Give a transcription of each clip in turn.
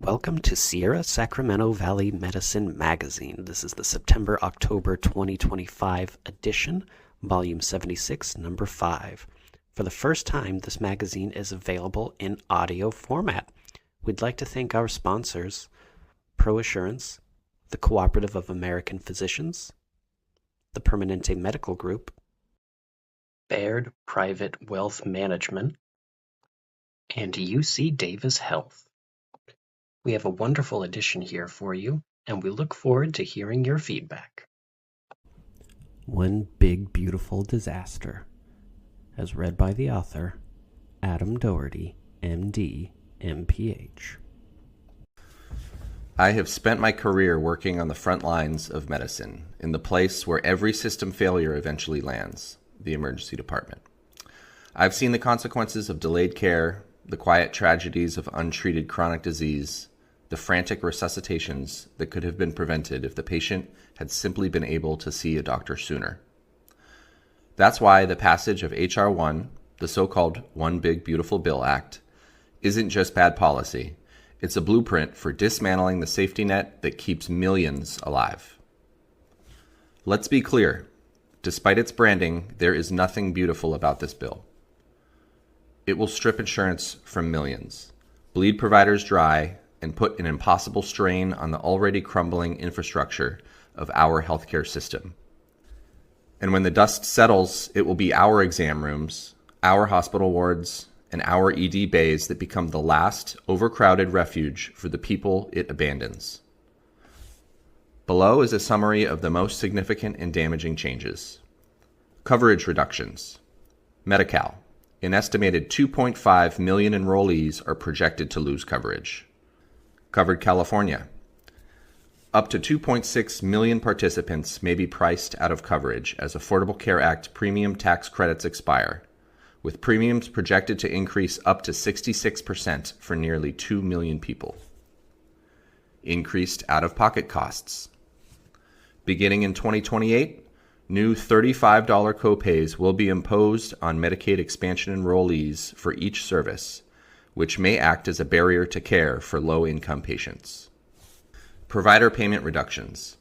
Welcome to Sacramento Valley Medicine Magazine. This is the September-October 2025 edition, Volume 76, Number 5. For the first time, this magazine is available in audio format. We'd like to thank our sponsors, ProAssurance, the Cooperative of American Physicians, the Permanente Medical Group, Baird Private Wealth Management, and UC Davis Health. We have a wonderful edition here for you, and we look forward to hearing your feedback. One Big Beautiful Disaster, as read by the author, Adam Dougherty, MD, MPH. I have spent my career working on the front lines of medicine, in the place where every system failure eventually lands, the emergency department. I've seen the consequences of delayed care, the quiet tragedies of untreated chronic disease, the frantic resuscitations that could have been prevented if the patient had simply been able to see a doctor sooner. That's why the passage of H.R. 1, the so-called One Big Beautiful Bill Act, isn't just bad policy. It's a blueprint for dismantling the safety net that keeps millions alive. Let's be clear. Despite its branding, there is nothing beautiful about this bill. It will strip insurance from millions, bleed providers dry, and put an impossible strain on the already crumbling infrastructure of our healthcare system. And when the dust settles, it will be our exam rooms, our hospital wards, and our ED bays that become the last overcrowded refuge for the people it abandons. Below is a summary of the most significant and damaging changes. Coverage reductions. Medi-Cal. An estimated 2.5 million enrollees are projected to lose coverage. Covered California. Up to 2.6 million participants may be priced out of coverage as Affordable Care Act premium tax credits expire, with premiums projected to increase up to 66% for nearly 2 million people. Increased out-of-pocket costs. Beginning in 2028, new $35 copays will be imposed on Medicaid expansion enrollees for each service, which may act as a barrier to care for low-income patients. Provider payment reductions.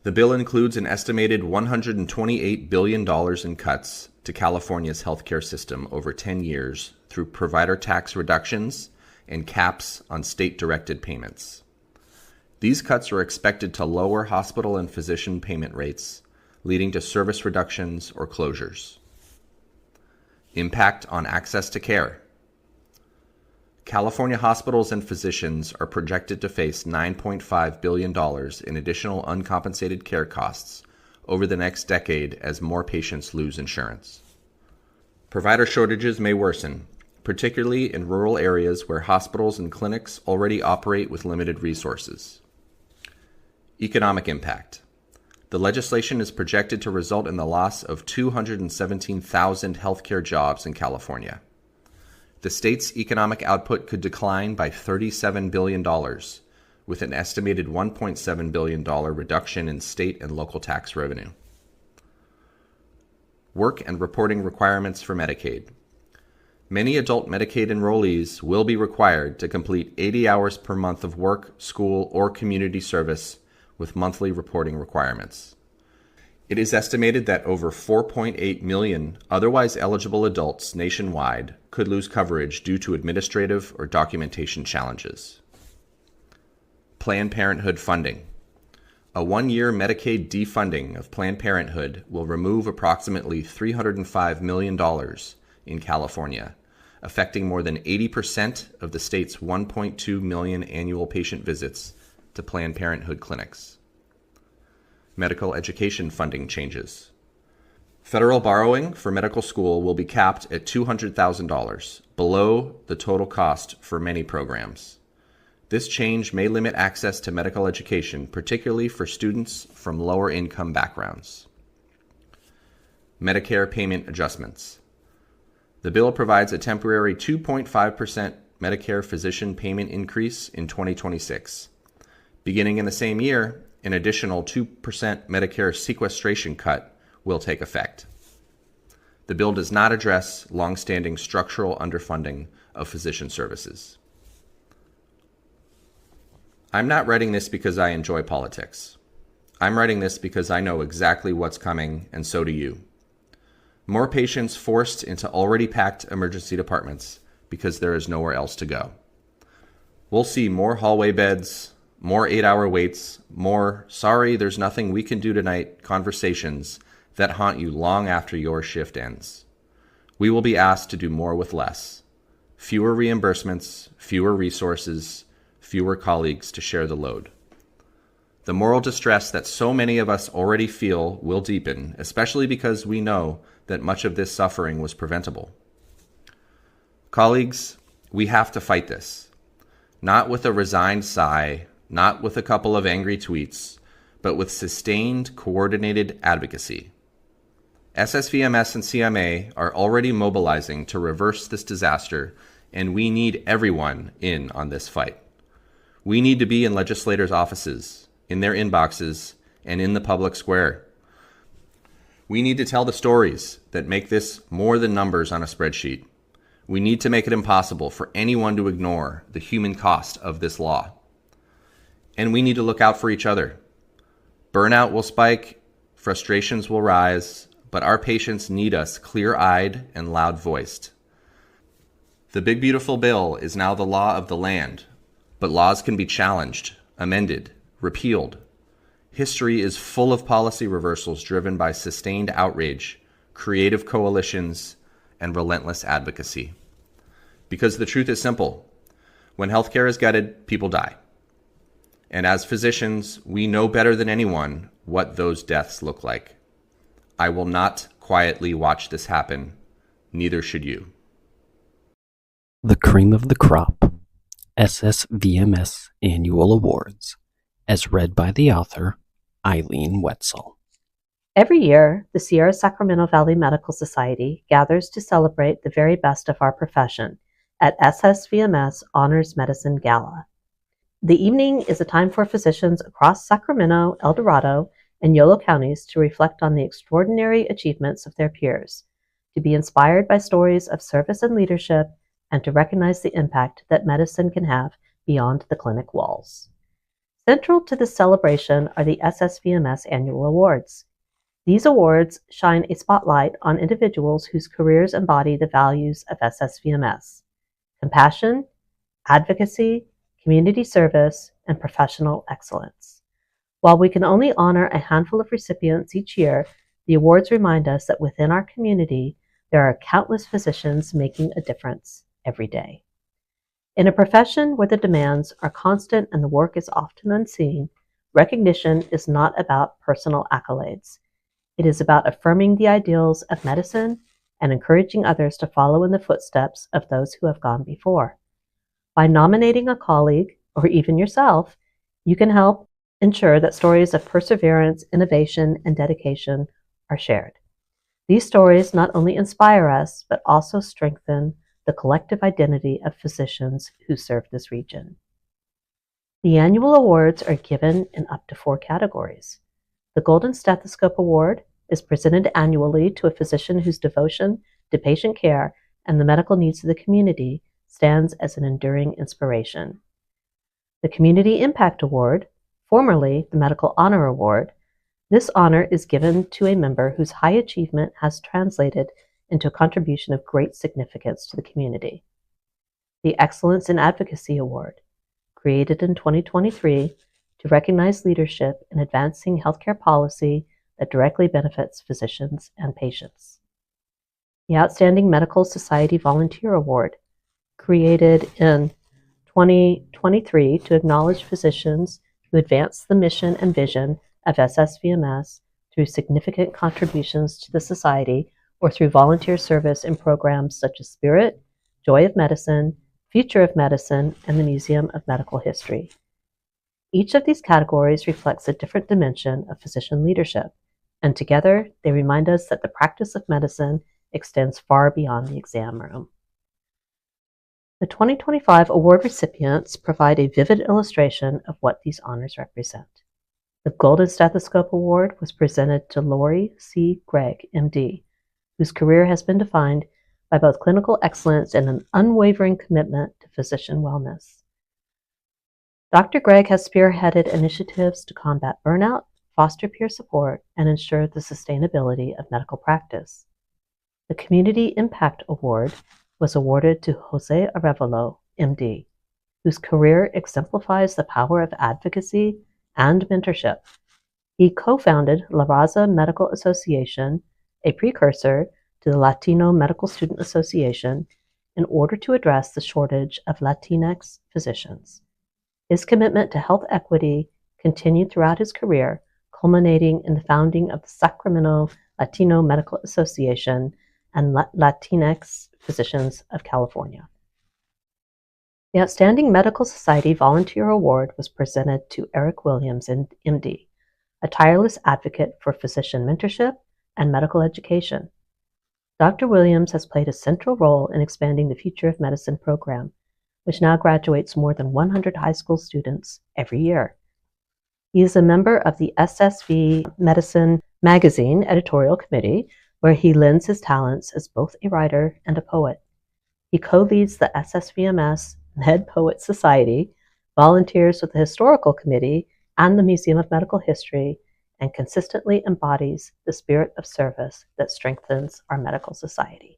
The bill includes an estimated $128 billion in cuts to California's healthcare system over 10 years through provider tax reductions and caps on state-directed payments. These cuts are expected to lower hospital and physician payment rates, leading to service reductions or closures. Impact on access to care. California hospitals and physicians are projected to face $9.5 billion in additional uncompensated care costs over the next decade as more patients lose insurance. Provider shortages may worsen, particularly in rural areas where hospitals and clinics already operate with limited resources. Economic impact. The legislation is projected to result in the loss of 217,000 healthcare jobs in California. The state's economic output could decline by $37 billion, with an estimated $1.7 billion reduction in state and local tax revenue. Work and reporting requirements for Medicaid. Many adult Medicaid enrollees will be required to complete 80 hours per month of work, school, or community service with monthly reporting requirements. It is estimated that over 4.8 million otherwise eligible adults nationwide could lose coverage due to administrative or documentation challenges. Planned Parenthood funding. A one-year Medicaid defunding of Planned Parenthood will remove approximately $305 million in California, affecting more than 80% of the state's 1.2 million annual patient visits to Planned Parenthood clinics. Medical education funding changes. Federal borrowing for medical school will be capped at $200,000, below the total cost for many programs. This change may limit access to medical education, particularly for students from lower income backgrounds. Medicare payment adjustments. The bill provides a temporary 2.5% Medicare physician payment increase in 2026. Beginning in the same year, an additional 2% Medicare sequestration cut will take effect. The bill does not address longstanding structural underfunding of physician services. I'm not writing this because I enjoy politics. I'm writing this because I know exactly what's coming, and so do you. More patients forced into already packed emergency departments because there is nowhere else to go. We'll see more hallway beds, more 8-hour waits, more "sorry, there's nothing we can do tonight" conversations that haunt you long after your shift ends. We will be asked to do more with less. Fewer reimbursements, fewer resources, fewer colleagues to share the load. The moral distress that so many of us already feel will deepen, especially because we know that much of this suffering was preventable. Colleagues, we have to fight this. Not with a resigned sigh, not with a couple of angry tweets, but with sustained, coordinated advocacy. SSVMS and CMA are already mobilizing to reverse this disaster, and we need everyone in on this fight. We need to be in legislators' offices, in their inboxes, and in the public square. We need to tell the stories that make this more than numbers on a spreadsheet. We need to make it impossible for anyone to ignore the human cost of this law. And we need to look out for each other. Burnout will spike, frustrations will rise, but our patients need us clear-eyed and loud-voiced. The big beautiful bill is now the law of the land, but laws can be challenged, amended, repealed. History is full of policy reversals driven by sustained outrage, creative coalitions, and relentless advocacy. Because the truth is simple. When healthcare is gutted, people die. And as physicians, we know better than anyone what those deaths look like. I will not quietly watch this happen. Neither should you. The cream of the crop, SSVMS Annual Awards, as read by the author, Aileen Wetzel. Every year, the Sierra Sacramento Valley Medical Society gathers to celebrate the very best of our profession at SSVMS Honors Medicine Gala. The evening is a time for physicians across Sacramento, El Dorado, and Yolo counties to reflect on the extraordinary achievements of their peers, to be inspired by stories of service and leadership, and to recognize the impact that medicine can have beyond the clinic walls. Central to this celebration are the SSVMS Annual Awards. These awards shine a spotlight on individuals whose careers embody the values of SSVMS: compassion, advocacy, community service, and professional excellence. While we can only honor a handful of recipients each year, the awards remind us that within our community, there are countless physicians making a difference every day. In a profession where the demands are constant and the work is often unseen, recognition is not about personal accolades. It is about affirming the ideals of medicine and encouraging others to follow in the footsteps of those who have gone before. By nominating a colleague, or even yourself, you can help ensure that stories of perseverance, innovation, and dedication are shared. These stories not only inspire us, but also strengthen the collective identity of physicians who serve this region. The annual awards are given in up to 4 categories. The Golden Stethoscope Award is presented annually to a physician whose devotion to patient care and the medical needs of the community stands as an enduring inspiration. The Community Impact Award, formerly the Medical Honor Award, this honor is given to a member whose high achievement has translated into a contribution of great significance to the community. The Excellence in Advocacy Award, created in 2023 to recognize leadership in advancing healthcare policy that directly benefits physicians and patients. The Outstanding Medical Society Volunteer Award, created in 2023 to acknowledge physicians who advance the mission and vision of SSVMS through significant contributions to the society or through volunteer service in programs such as Spirit, Joy of Medicine, Future of Medicine, and the Museum of Medical History. Each of these categories reflects a different dimension of physician leadership, and together they remind us that the practice of medicine extends far beyond the exam room. The 2025 award recipients provide a vivid illustration of what these honors represent. The Golden Stethoscope Award was presented to Lori C. Gregg, MD, whose career has been defined by both clinical excellence and an unwavering commitment to physician wellness. Dr. Gregg has spearheaded initiatives to combat burnout, foster peer support, and ensure the sustainability of medical practice. The Community Impact Award was awarded to Jose Arevalo, MD, whose career exemplifies the power of advocacy and mentorship. He co-founded La Raza Medical Association, a precursor to the Latino Medical Student Association, in order to address the shortage of Latinx physicians. His commitment to health equity continued throughout his career, culminating in the founding of the Sacramento Latino Medical Association and Latinx Physicians of California. The Outstanding Medical Society Volunteer Award was presented to Eric Williams, MD, a tireless advocate for physician mentorship and medical education. Dr. Williams has played a central role in expanding the Future of Medicine program, which now graduates more than 100 high school students every year. He is a member of the SSV Medicine magazine editorial committee, where he lends his talents as both a writer and a poet. He co-leads the SSVMS Med Poet Society, volunteers with the Historical Committee and the Museum of Medical History, and consistently embodies the spirit of service that strengthens our medical society.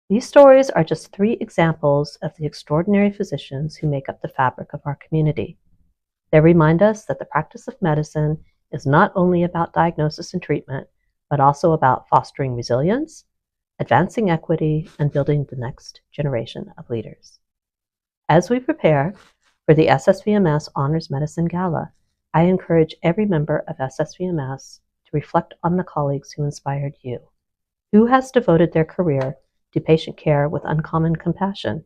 These stories are just 3 examples of the extraordinary physicians who make up the fabric of our community. They remind us that the practice of medicine is not only about diagnosis and treatment, but also about fostering resilience, advancing equity, and building the next generation of leaders. As we prepare for the SSVMS Honors Medicine Gala, I encourage every member of SSVMS to reflect on the colleagues who inspired you. Who has devoted their career to patient care with uncommon compassion?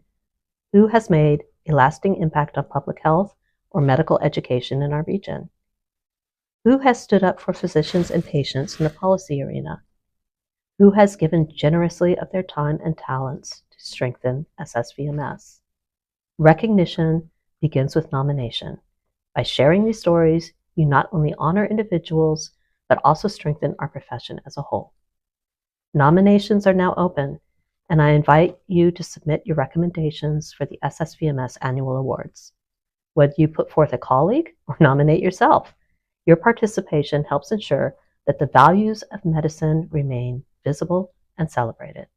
Who has made a lasting impact on public health or medical education in our region? Who has stood up for physicians and patients in the policy arena? Who has given generously of their time and talents to strengthen SSVMS? Recognition begins with nomination. By sharing these stories, you not only honor individuals, but also strengthen our profession as a whole. Nominations are now open, and I invite you to submit your recommendations for the SSVMS Annual Awards. Whether you put forth a colleague or nominate yourself, your participation helps ensure that the values of medicine remain visible and celebrated.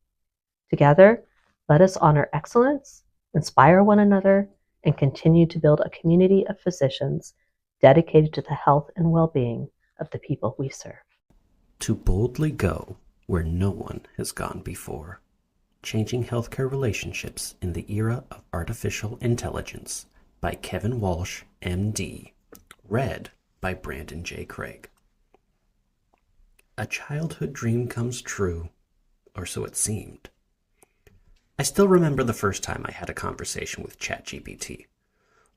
Together, let us honor excellence, inspire one another, and continue to build a community of physicians dedicated to the health and well-being of the people we serve. To boldly go where no one has gone before. Changing Healthcare Relationships in the Era of Artificial Intelligence by Kevin Walsh, MD. Read by Brandon J. Craig. A childhood dream comes true, or so it seemed. I still remember the first time I had a conversation with ChatGPT.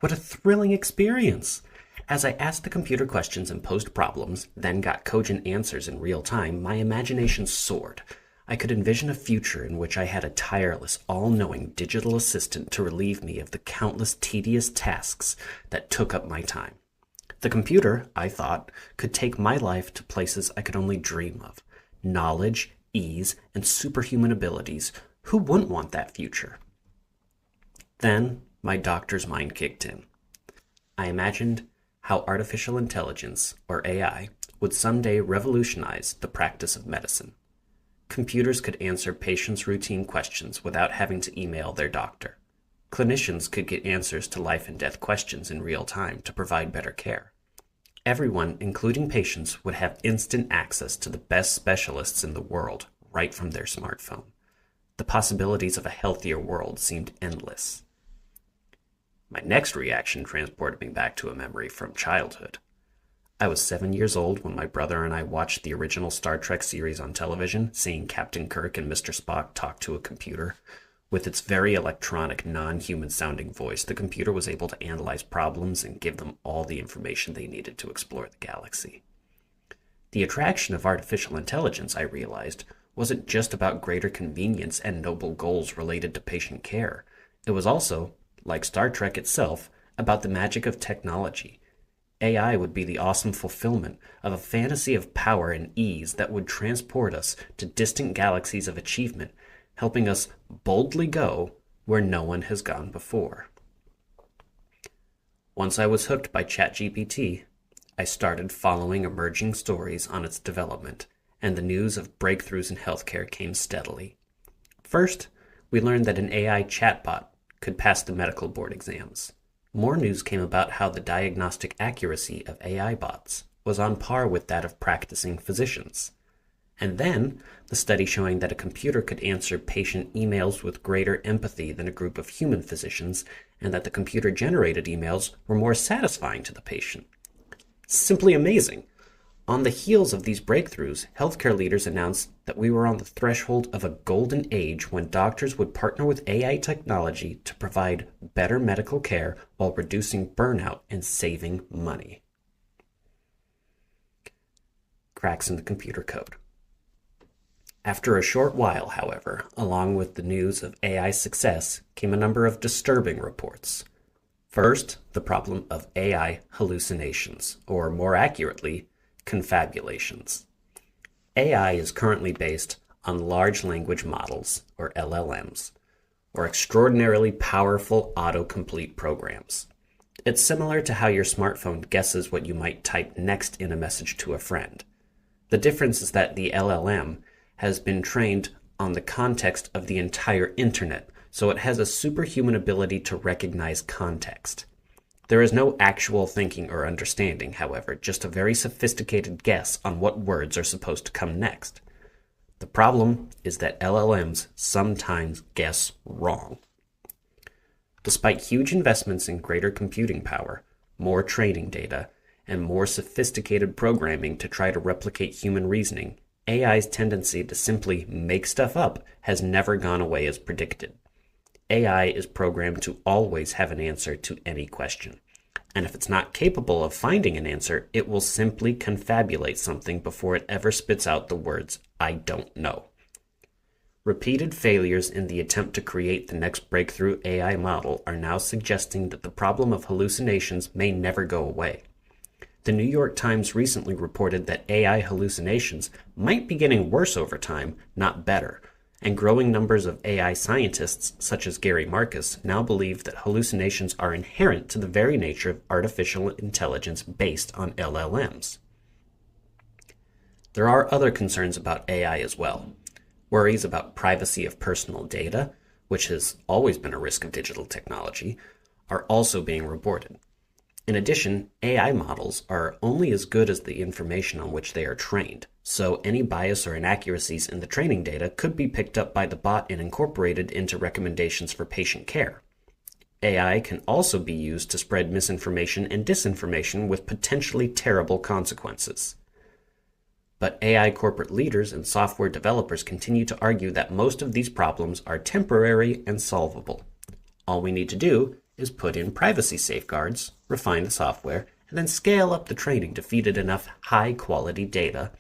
What a thrilling experience! As I asked the computer questions and posed problems, then got cogent answers in real time, my imagination soared. I could envision a future in which I had a tireless, all-knowing digital assistant to relieve me of the countless tedious tasks that took up my time. The computer, I thought, could take my life to places I could only dream of. Knowledge, ease, and superhuman abilities. Who wouldn't want that future? Then, my doctor's mind kicked in. I imagined how artificial intelligence, or AI, would someday revolutionize the practice of medicine. Computers could answer patients' routine questions without having to email their doctor. Clinicians could get answers to life and death questions in real time to provide better care. Everyone, including patients, would have instant access to the best specialists in the world right from their smartphone. The possibilities of a healthier world seemed endless. My next reaction transported me back to a memory from childhood. I was 7 years old when my brother and I watched the original Star Trek series on television, seeing Captain Kirk and Mr. Spock talk to a computer. With its very electronic, non-human sounding voice, the computer was able to analyze problems and give them all the information they needed to explore the galaxy. The attraction of artificial intelligence, I realized, wasn't just about greater convenience and noble goals related to patient care. It was also, like Star Trek itself, about the magic of technology. AI would be the awesome fulfillment of a fantasy of power and ease that would transport us to distant galaxies of achievement, helping us boldly go where no one has gone before. Once I was hooked by ChatGPT, I started following emerging stories on its development, and the news of breakthroughs in healthcare came steadily. First, we learned that an AI chatbot could pass the medical board exams. More news came about how the diagnostic accuracy of AI bots was on par with that of practicing physicians. And then, the study showing that a computer could answer patient emails with greater empathy than a group of human physicians, and that the computer-generated emails were more satisfying to the patient. Simply amazing. On the heels of these breakthroughs, healthcare leaders announced that we were on the threshold of a golden age when doctors would partner with AI technology to provide better medical care while reducing burnout and saving money. Cracks in the computer code. After a short while, however, along with the news of AI success, came a number of disturbing reports. First, the problem of AI hallucinations, or more accurately, confabulations. AI is currently based on large language models, or LLMs, or extraordinarily powerful autocomplete programs. It's similar to how your smartphone guesses what you might type next in a message to a friend. The difference is that the LLM has been trained on the context of the entire internet, so it has a superhuman ability to recognize context. There is no actual thinking or understanding, however, just a very sophisticated guess on what words are supposed to come next. The problem is that LLMs sometimes guess wrong. Despite huge investments in greater computing power, more training data, and more sophisticated programming to try to replicate human reasoning, AI's tendency to simply make stuff up has never gone away as predicted. AI is programmed to always have an answer to any question. And if it's not capable of finding an answer, it will simply confabulate something before it ever spits out the words, "I don't know." Repeated failures in the attempt to create the next breakthrough AI model are now suggesting that the problem of hallucinations may never go away. The New York Times recently reported that AI hallucinations might be getting worse over time, not better, and growing numbers of AI scientists, such as Gary Marcus, now believe that hallucinations are inherent to the very nature of artificial intelligence based on LLMs. There are other concerns about AI as well. Worries about privacy of personal data, which has always been a risk of digital technology, are also being reported. In addition, AI models are only as good as the information on which they are trained, so any bias or inaccuracies in the training data could be picked up by the bot and incorporated into recommendations for patient care. AI can also be used to spread misinformation and disinformation with potentially terrible consequences. But AI corporate leaders and software developers continue to argue that most of these problems are temporary and solvable. All we need to do is put in privacy safeguards, refine the software, and then scale up the training to feed it enough high-quality data,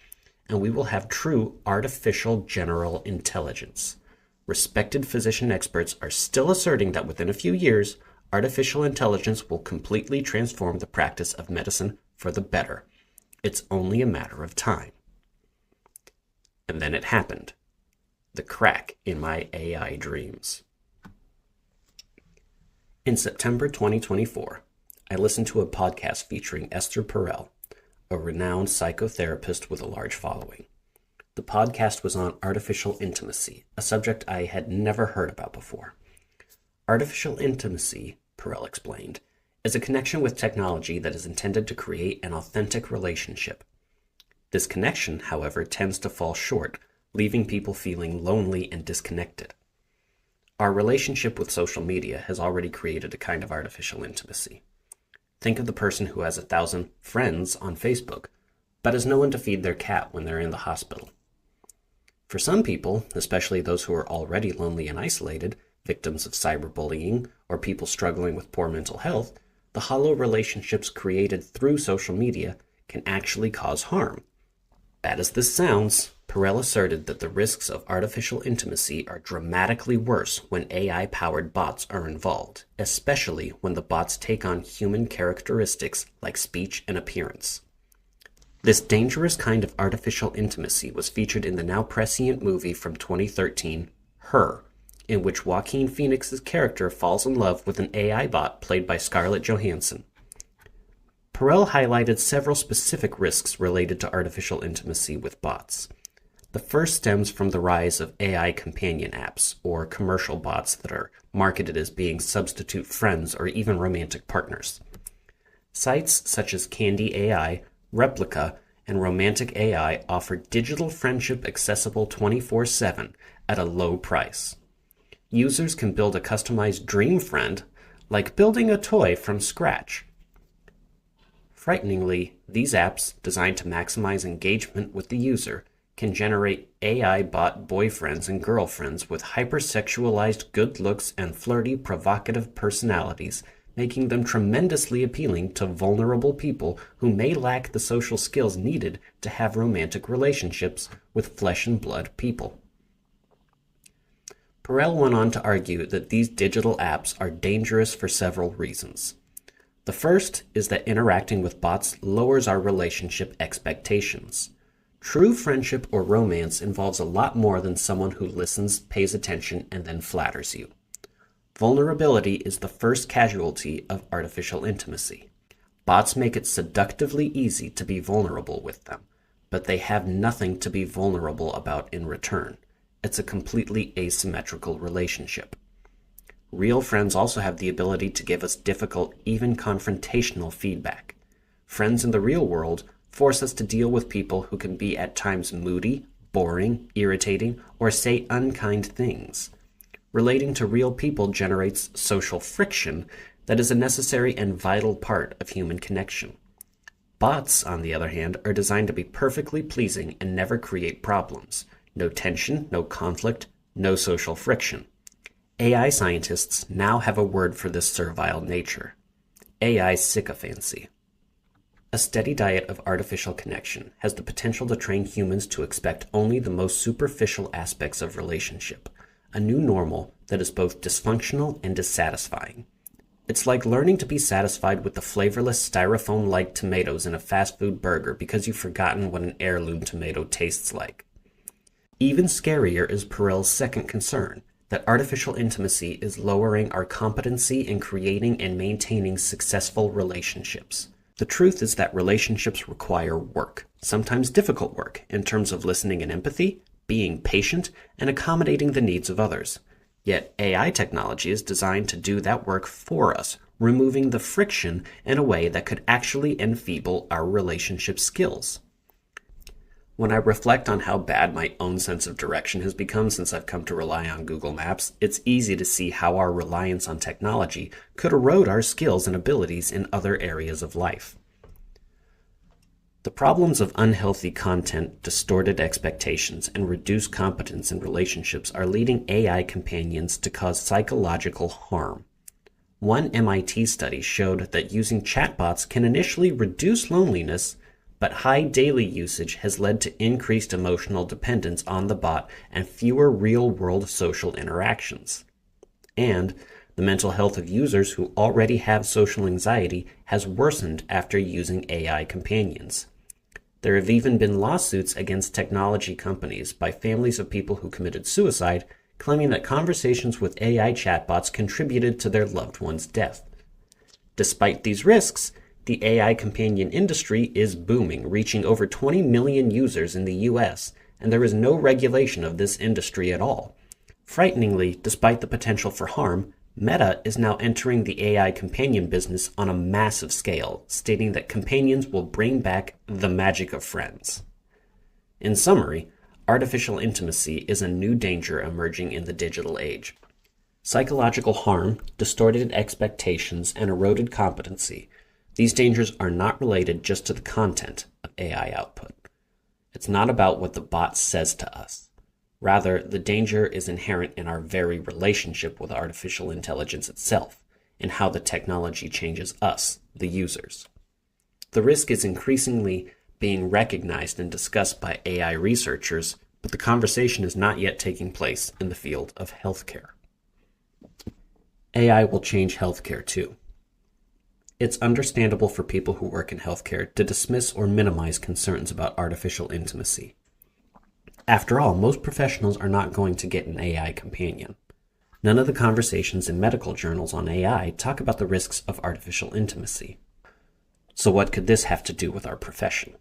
and we will have true artificial general intelligence. Respected physician experts are still asserting that within a few years, artificial intelligence will completely transform the practice of medicine for the better. It's only a matter of time. And then it happened. The crack in my AI dreams. In September 2024, I listened to a podcast featuring Esther Perel, a renowned psychotherapist with a large following. The podcast was on artificial intimacy, a subject I had never heard about before. Artificial intimacy, Perel explained, is a connection with technology that is intended to create an authentic relationship. This connection, however, tends to fall short, leaving people feeling lonely and disconnected. Our relationship with social media has already created a kind of artificial intimacy. Think of the person who has 1,000 friends on Facebook, but has no one to feed their cat when they're in the hospital. For some people, especially those who are already lonely and isolated, victims of cyberbullying, or people struggling with poor mental health, the hollow relationships created through social media can actually cause harm. Bad as this sounds, Perel asserted that the risks of artificial intimacy are dramatically worse when AI-powered bots are involved, especially when the bots take on human characteristics like speech and appearance. This dangerous kind of artificial intimacy was featured in the now prescient movie from 2013, Her, in which Joaquin Phoenix's character falls in love with an AI bot played by Scarlett Johansson. Perel highlighted several specific risks related to artificial intimacy with bots. The first stems from the rise of AI companion apps, or commercial bots that are marketed as being substitute friends or even romantic partners. Sites such as Candy AI, Replica, and Romantic AI offer digital friendship accessible 24/7 at a low price. Users can build a customized dream friend, like building a toy from scratch. Frighteningly, these apps, designed to maximize engagement with the user, can generate AI bot boyfriends and girlfriends with hypersexualized good looks and flirty, provocative personalities, making them tremendously appealing to vulnerable people who may lack the social skills needed to have romantic relationships with flesh and blood people. Perel went on to argue that these digital apps are dangerous for several reasons. The first is that interacting with bots lowers our relationship expectations. True friendship or romance involves a lot more than someone who listens, pays attention, and then flatters you. Vulnerability is the first casualty of artificial intimacy. Bots make it seductively easy to be vulnerable with them, but they have nothing to be vulnerable about in return. It's a completely asymmetrical relationship. Real friends also have the ability to give us difficult, even confrontational feedback. Friends in the real world force us to deal with people who can be at times moody, boring, irritating, or say unkind things. Relating to real people generates social friction that is a necessary and vital part of human connection. Bots, on the other hand, are designed to be perfectly pleasing and never create problems. No tension, no conflict, no social friction. AI scientists now have a word for this servile nature: AI sycophancy. A steady diet of artificial connection has the potential to train humans to expect only the most superficial aspects of relationship, a new normal that is both dysfunctional and dissatisfying. It's like learning to be satisfied with the flavorless styrofoam-like tomatoes in a fast food burger because you've forgotten what an heirloom tomato tastes like. Even scarier is Perel's second concern, that artificial intimacy is lowering our competency in creating and maintaining successful relationships. The truth is that relationships require work, sometimes difficult work, in terms of listening and empathy, being patient, and accommodating the needs of others. Yet AI technology is designed to do that work for us, removing the friction in a way that could actually enfeeble our relationship skills. When I reflect on how bad my own sense of direction has become since I've come to rely on Google Maps, it's easy to see how our reliance on technology could erode our skills and abilities in other areas of life. The problems of unhealthy content, distorted expectations, and reduced competence in relationships are leading AI companions to cause psychological harm. One MIT study showed that using chatbots can initially reduce loneliness, but high daily usage has led to increased emotional dependence on the bot and fewer real-world social interactions. And the mental health of users who already have social anxiety has worsened after using AI companions. There have even been lawsuits against technology companies by families of people who committed suicide, claiming that conversations with AI chatbots contributed to their loved one's death. Despite these risks, the AI companion industry is booming, reaching over 20 million users in the US, and there is no regulation of this industry at all. Frighteningly, despite the potential for harm, Meta is now entering the AI companion business on a massive scale, stating that companions will bring back the magic of friends. In summary, artificial intimacy is a new danger emerging in the digital age. Psychological harm, distorted expectations, and eroded competency. These dangers are not related just to the content of AI output. It's not about what the bot says to us. Rather, the danger is inherent in our very relationship with artificial intelligence itself, and how the technology changes us, the users. The risk is increasingly being recognized and discussed by AI researchers, but the conversation is not yet taking place in the field of healthcare. AI will change healthcare too. It's understandable for people who work in healthcare to dismiss or minimize concerns about artificial intimacy. After all, most professionals are not going to get an AI companion. None of the conversations in medical journals on AI talk about the risks of artificial intimacy. So what could this have to do with our profession?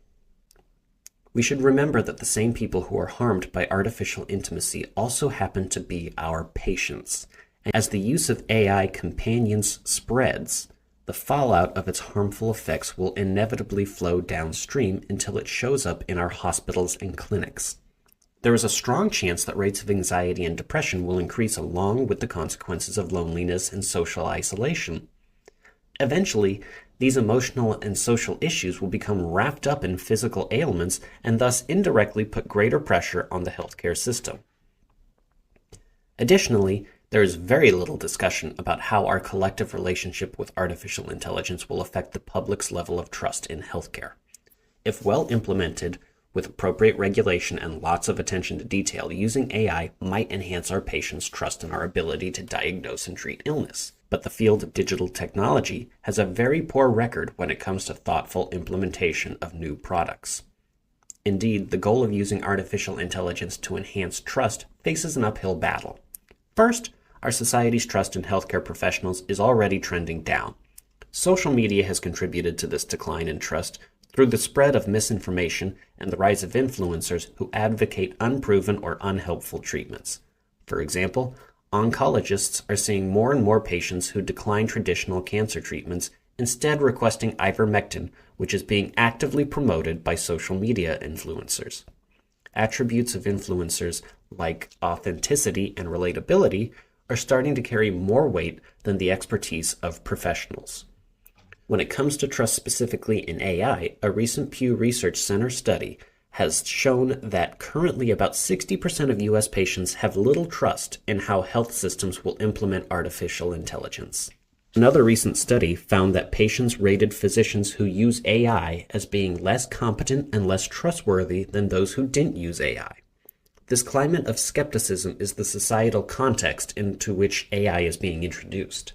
We should remember that the same people who are harmed by artificial intimacy also happen to be our patients. And as the use of AI companions spreads, the fallout of its harmful effects will inevitably flow downstream until it shows up in our hospitals and clinics. There is a strong chance that rates of anxiety and depression will increase along with the consequences of loneliness and social isolation. Eventually, these emotional and social issues will become wrapped up in physical ailments and thus indirectly put greater pressure on the healthcare system. Additionally, there is very little discussion about how our collective relationship with artificial intelligence will affect the public's level of trust in healthcare. If well implemented, with appropriate regulation and lots of attention to detail, using AI might enhance our patients' trust in our ability to diagnose and treat illness. But the field of digital technology has a very poor record when it comes to thoughtful implementation of new products. Indeed, the goal of using artificial intelligence to enhance trust faces an uphill battle. First, our society's trust in healthcare professionals is already trending down. Social media has contributed to this decline in trust through the spread of misinformation and the rise of influencers who advocate unproven or unhelpful treatments. For example, oncologists are seeing more and more patients who decline traditional cancer treatments, instead requesting ivermectin, which is being actively promoted by social media influencers. Attributes of influencers like authenticity and relatability are starting to carry more weight than the expertise of professionals. When it comes to trust specifically in AI, a recent Pew Research Center study has shown that currently about 60% of U.S. patients have little trust in how health systems will implement artificial intelligence. Another recent study found that patients rated physicians who use AI as being less competent and less trustworthy than those who didn't use AI. This climate of skepticism is the societal context into which AI is being introduced.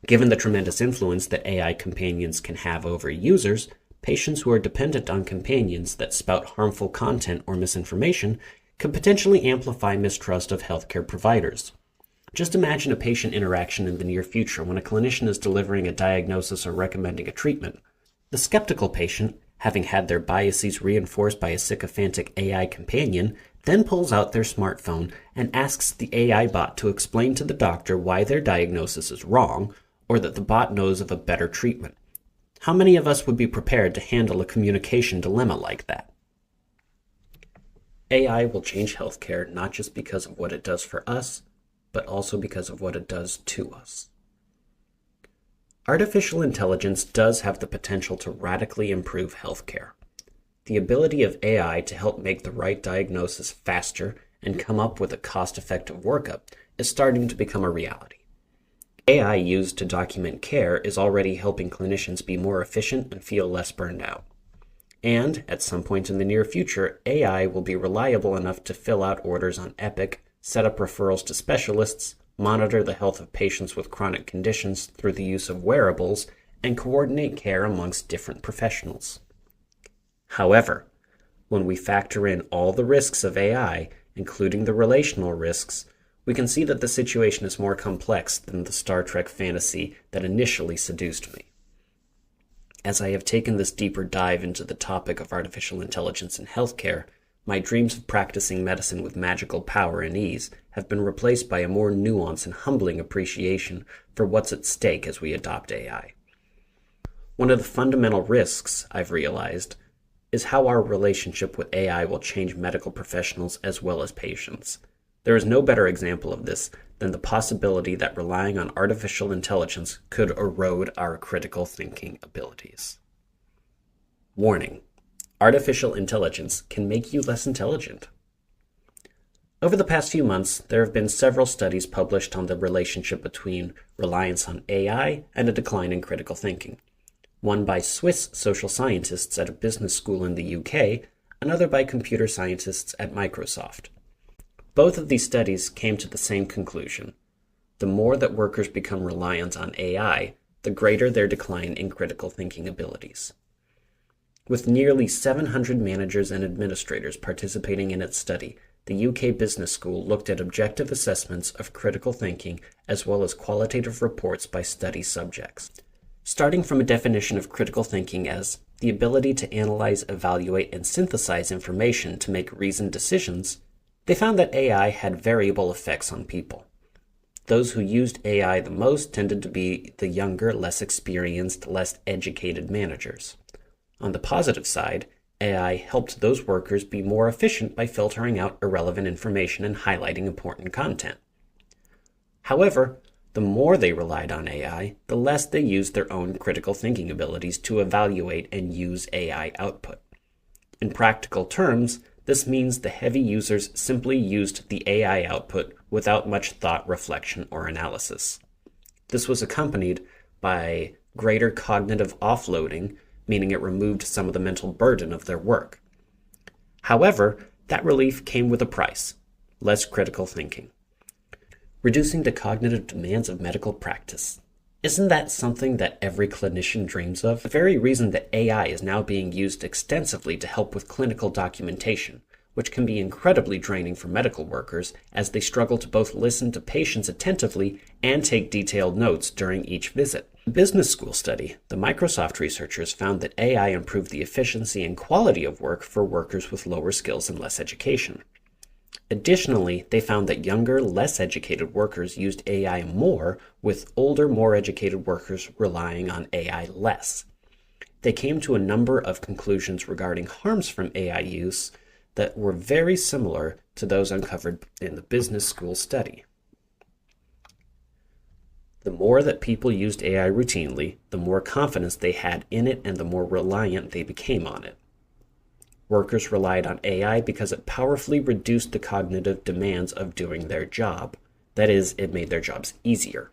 Given the tremendous influence that AI companions can have over users, patients who are dependent on companions that spout harmful content or misinformation can potentially amplify mistrust of healthcare providers. Just imagine a patient interaction in the near future when a clinician is delivering a diagnosis or recommending a treatment. The skeptical patient, having had their biases reinforced by a sycophantic AI companion, then pulls out their smartphone and asks the AI bot to explain to the doctor why their diagnosis is wrong, or that the bot knows of a better treatment. How many of us would be prepared to handle a communication dilemma like that? AI will change healthcare not just because of what it does for us, but also because of what it does to us. Artificial intelligence does have the potential to radically improve healthcare. The ability of AI to help make the right diagnosis faster and come up with a cost-effective workup is starting to become a reality. AI used to document care is already helping clinicians be more efficient and feel less burned out. And, at some point in the near future, AI will be reliable enough to fill out orders on Epic, set up referrals to specialists, monitor the health of patients with chronic conditions through the use of wearables, and coordinate care amongst different professionals. However, when we factor in all the risks of AI, including the relational risks, we can see that the situation is more complex than the Star Trek fantasy that initially seduced me. As I have taken this deeper dive into the topic of artificial intelligence in healthcare, my dreams of practicing medicine with magical power and ease have been replaced by a more nuanced and humbling appreciation for what's at stake as we adopt AI. One of the fundamental risks, I've realized, is how our relationship with AI will change medical professionals as well as patients. There is no better example of this than the possibility that relying on artificial intelligence could erode our critical thinking abilities. Warning: artificial intelligence can make you less intelligent. Over the past few months, there have been several studies published on the relationship between reliance on AI and a decline in critical thinking. One by Swiss social scientists at a business school in the UK, another by computer scientists at Microsoft. Both of these studies came to the same conclusion. The more that workers become reliant on AI, the greater their decline in critical thinking abilities. With nearly 700 managers and administrators participating in its study, the UK Business School looked at objective assessments of critical thinking as well as qualitative reports by study subjects. Starting from a definition of critical thinking as the ability to analyze, evaluate, and synthesize information to make reasoned decisions, they found that AI had variable effects on people. Those who used AI the most tended to be the younger, less experienced, less educated managers. On the positive side, AI helped those workers be more efficient by filtering out irrelevant information and highlighting important content. However, the more they relied on AI, the less they used their own critical thinking abilities to evaluate and use AI output. In practical terms, this means the heavy users simply used the AI output without much thought, reflection, or analysis. This was accompanied by greater cognitive offloading, meaning it removed some of the mental burden of their work. However, that relief came with a price: less critical thinking. Reducing the cognitive demands of medical practice. Isn't that something that every clinician dreams of? The very reason that AI is now being used extensively to help with clinical documentation, which can be incredibly draining for medical workers as they struggle to both listen to patients attentively and take detailed notes during each visit. In a business school study, the Microsoft researchers found that AI improved the efficiency and quality of work for workers with lower skills and less education. Additionally, they found that younger, less educated workers used AI more, with older, more educated workers relying on AI less. They came to a number of conclusions regarding harms from AI use that were very similar to those uncovered in the business school study. The more that people used AI routinely, the more confidence they had in it and the more reliant they became on it. Workers relied on AI because it powerfully reduced the cognitive demands of doing their job. That is, it made their jobs easier.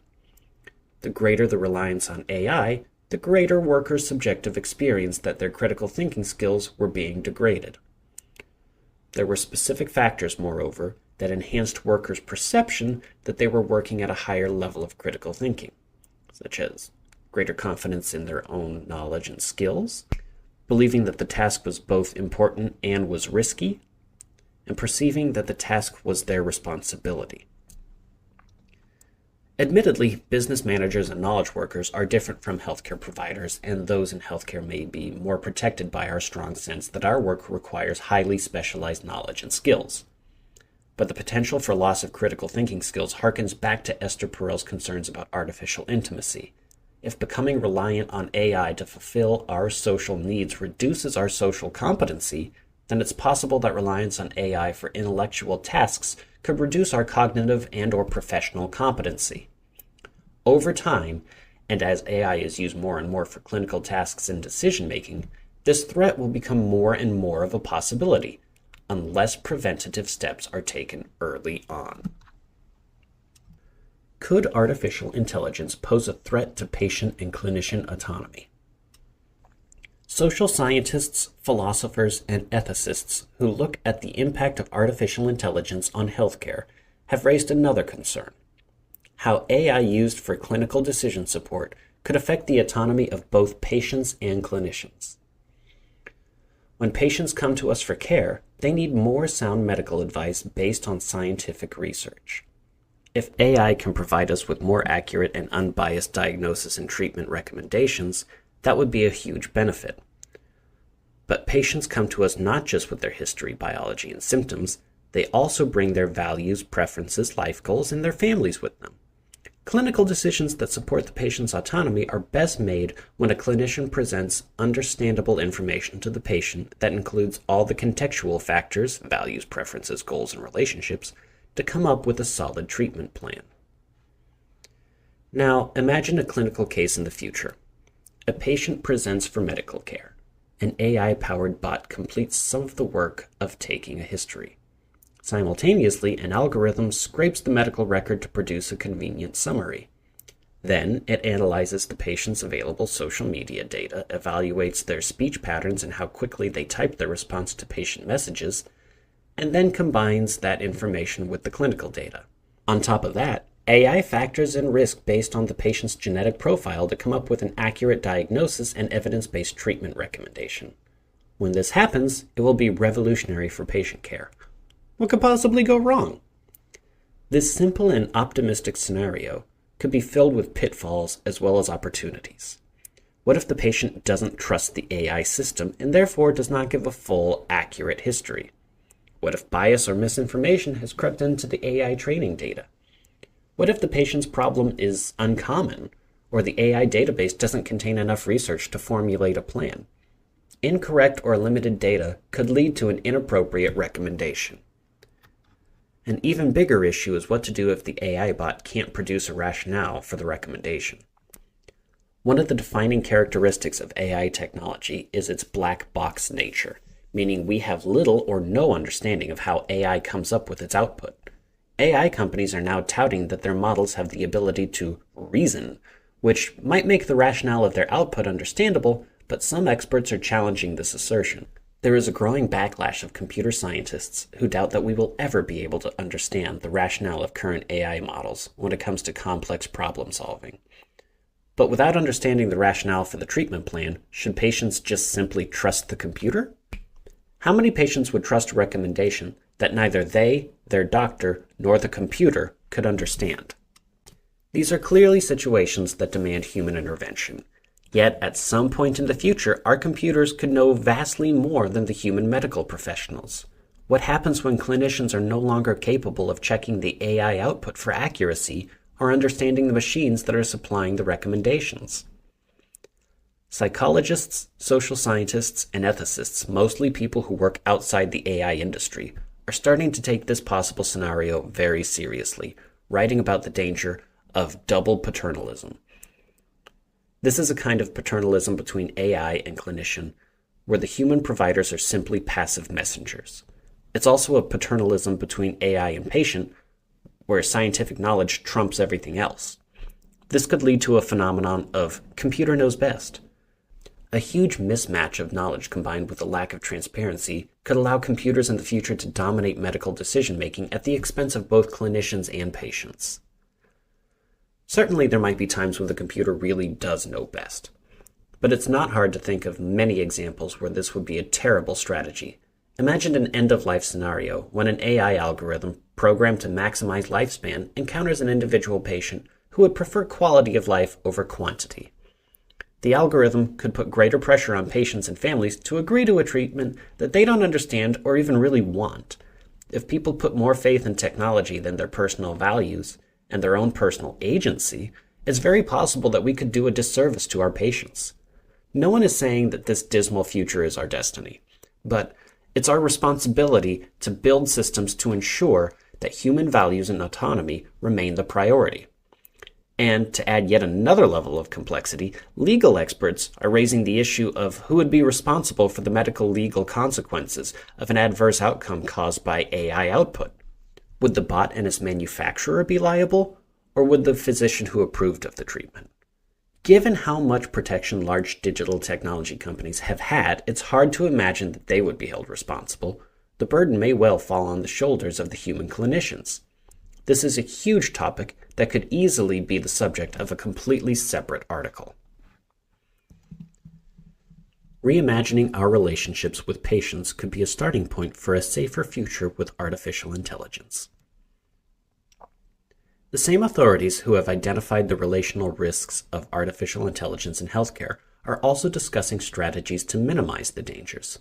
The greater the reliance on AI, the greater workers' subjective experience that their critical thinking skills were being degraded. There were specific factors, moreover, that enhanced workers' perception that they were working at a higher level of critical thinking, such as greater confidence in their own knowledge and skills, believing that the task was both important and was risky, and perceiving that the task was their responsibility. Admittedly, business managers and knowledge workers are different from healthcare providers, and those in healthcare may be more protected by our strong sense that our work requires highly specialized knowledge and skills. But the potential for loss of critical thinking skills harkens back to Esther Perel's concerns about artificial intimacy. If becoming reliant on AI to fulfill our social needs reduces our social competency, then it's possible that reliance on AI for intellectual tasks could reduce our cognitive and/or professional competency. Over time, and as AI is used more and more for clinical tasks and decision-making, this threat will become more and more of a possibility, unless preventative steps are taken early on. Could artificial intelligence pose a threat to patient and clinician autonomy? Social scientists, philosophers, and ethicists who look at the impact of artificial intelligence on healthcare have raised another concern: how AI used for clinical decision support could affect the autonomy of both patients and clinicians. When patients come to us for care, they need more sound medical advice based on scientific research. If AI can provide us with more accurate and unbiased diagnosis and treatment recommendations, that would be a huge benefit. But patients come to us not just with their history, biology, and symptoms, they also bring their values, preferences, life goals, and their families with them. Clinical decisions that support the patient's autonomy are best made when a clinician presents understandable information to the patient that includes all the contextual factors, values, preferences, goals, and relationships, to come up with a solid treatment plan. Now, imagine a clinical case in the future. A patient presents for medical care. An AI-powered bot completes some of the work of taking a history. Simultaneously, an algorithm scrapes the medical record to produce a convenient summary. Then, it analyzes the patient's available social media data, evaluates their speech patterns and how quickly they type their response to patient messages, and then combines that information with the clinical data. On top of that, AI factors in risk based on the patient's genetic profile to come up with an accurate diagnosis and evidence-based treatment recommendation. When this happens, it will be revolutionary for patient care. What could possibly go wrong? This simple and optimistic scenario could be filled with pitfalls as well as opportunities. What if the patient doesn't trust the AI system and therefore does not give a full, accurate history? What if bias or misinformation has crept into the AI training data? What if the patient's problem is uncommon, or the AI database doesn't contain enough research to formulate a plan? Incorrect or limited data could lead to an inappropriate recommendation. An even bigger issue is what to do if the AI bot can't produce a rationale for the recommendation. One of the defining characteristics of AI technology is its black box nature, meaning we have little or no understanding of how AI comes up with its output. AI companies are now touting that their models have the ability to reason, which might make the rationale of their output understandable, but some experts are challenging this assertion. There is a growing backlash of computer scientists who doubt that we will ever be able to understand the rationale of current AI models when it comes to complex problem solving. But without understanding the rationale for the treatment plan, should patients just simply trust the computer? How many patients would trust a recommendation that neither they, their doctor, nor the computer could understand? These are clearly situations that demand human intervention. Yet, at some point in the future, our computers could know vastly more than the human medical professionals. What happens when clinicians are no longer capable of checking the AI output for accuracy or understanding the machines that are supplying the recommendations? Psychologists, social scientists, and ethicists, mostly people who work outside the AI industry, are starting to take this possible scenario very seriously, writing about the danger of double paternalism. This is a kind of paternalism between AI and clinician, where the human providers are simply passive messengers. It's also a paternalism between AI and patient, where scientific knowledge trumps everything else. This could lead to a phenomenon of computer knows best. A huge mismatch of knowledge combined with a lack of transparency could allow computers in the future to dominate medical decision-making at the expense of both clinicians and patients. Certainly, there might be times when the computer really does know best. But it's not hard to think of many examples where this would be a terrible strategy. Imagine an end-of-life scenario when an AI algorithm programmed to maximize lifespan encounters an individual patient who would prefer quality of life over quantity. The algorithm could put greater pressure on patients and families to agree to a treatment that they don't understand or even really want. If people put more faith in technology than their personal values and their own personal agency, it's very possible that we could do a disservice to our patients. No one is saying that this dismal future is our destiny, but it's our responsibility to build systems to ensure that human values and autonomy remain the priority. And to add yet another level of complexity, legal experts are raising the issue of who would be responsible for the medical legal consequences of an adverse outcome caused by AI output. Would the bot and its manufacturer be liable, or would the physician who approved of the treatment? Given how much protection large digital technology companies have had, it's hard to imagine that they would be held responsible. The burden may well fall on the shoulders of the human clinicians. This is a huge topic that could easily be the subject of a completely separate article. Reimagining our relationships with patients could be a starting point for a safer future with artificial intelligence. The same authorities who have identified the relational risks of artificial intelligence in healthcare are also discussing strategies to minimize the dangers.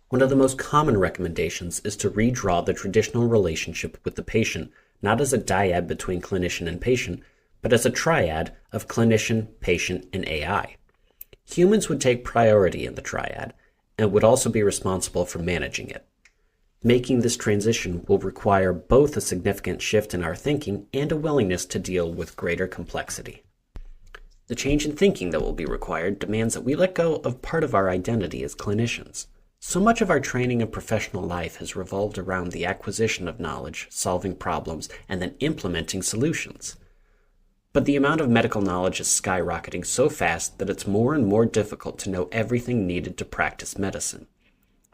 One of the most common recommendations is to redraw the traditional relationship with the patient not as a dyad between clinician and patient, but as a triad of clinician, patient, and AI. Humans would take priority in the triad and would also be responsible for managing it. Making this transition will require both a significant shift in our thinking and a willingness to deal with greater complexity. The change in thinking that will be required demands that we let go of part of our identity as clinicians. So much of our training and professional life has revolved around the acquisition of knowledge, solving problems, and then implementing solutions. But the amount of medical knowledge is skyrocketing so fast that it's more and more difficult to know everything needed to practice medicine.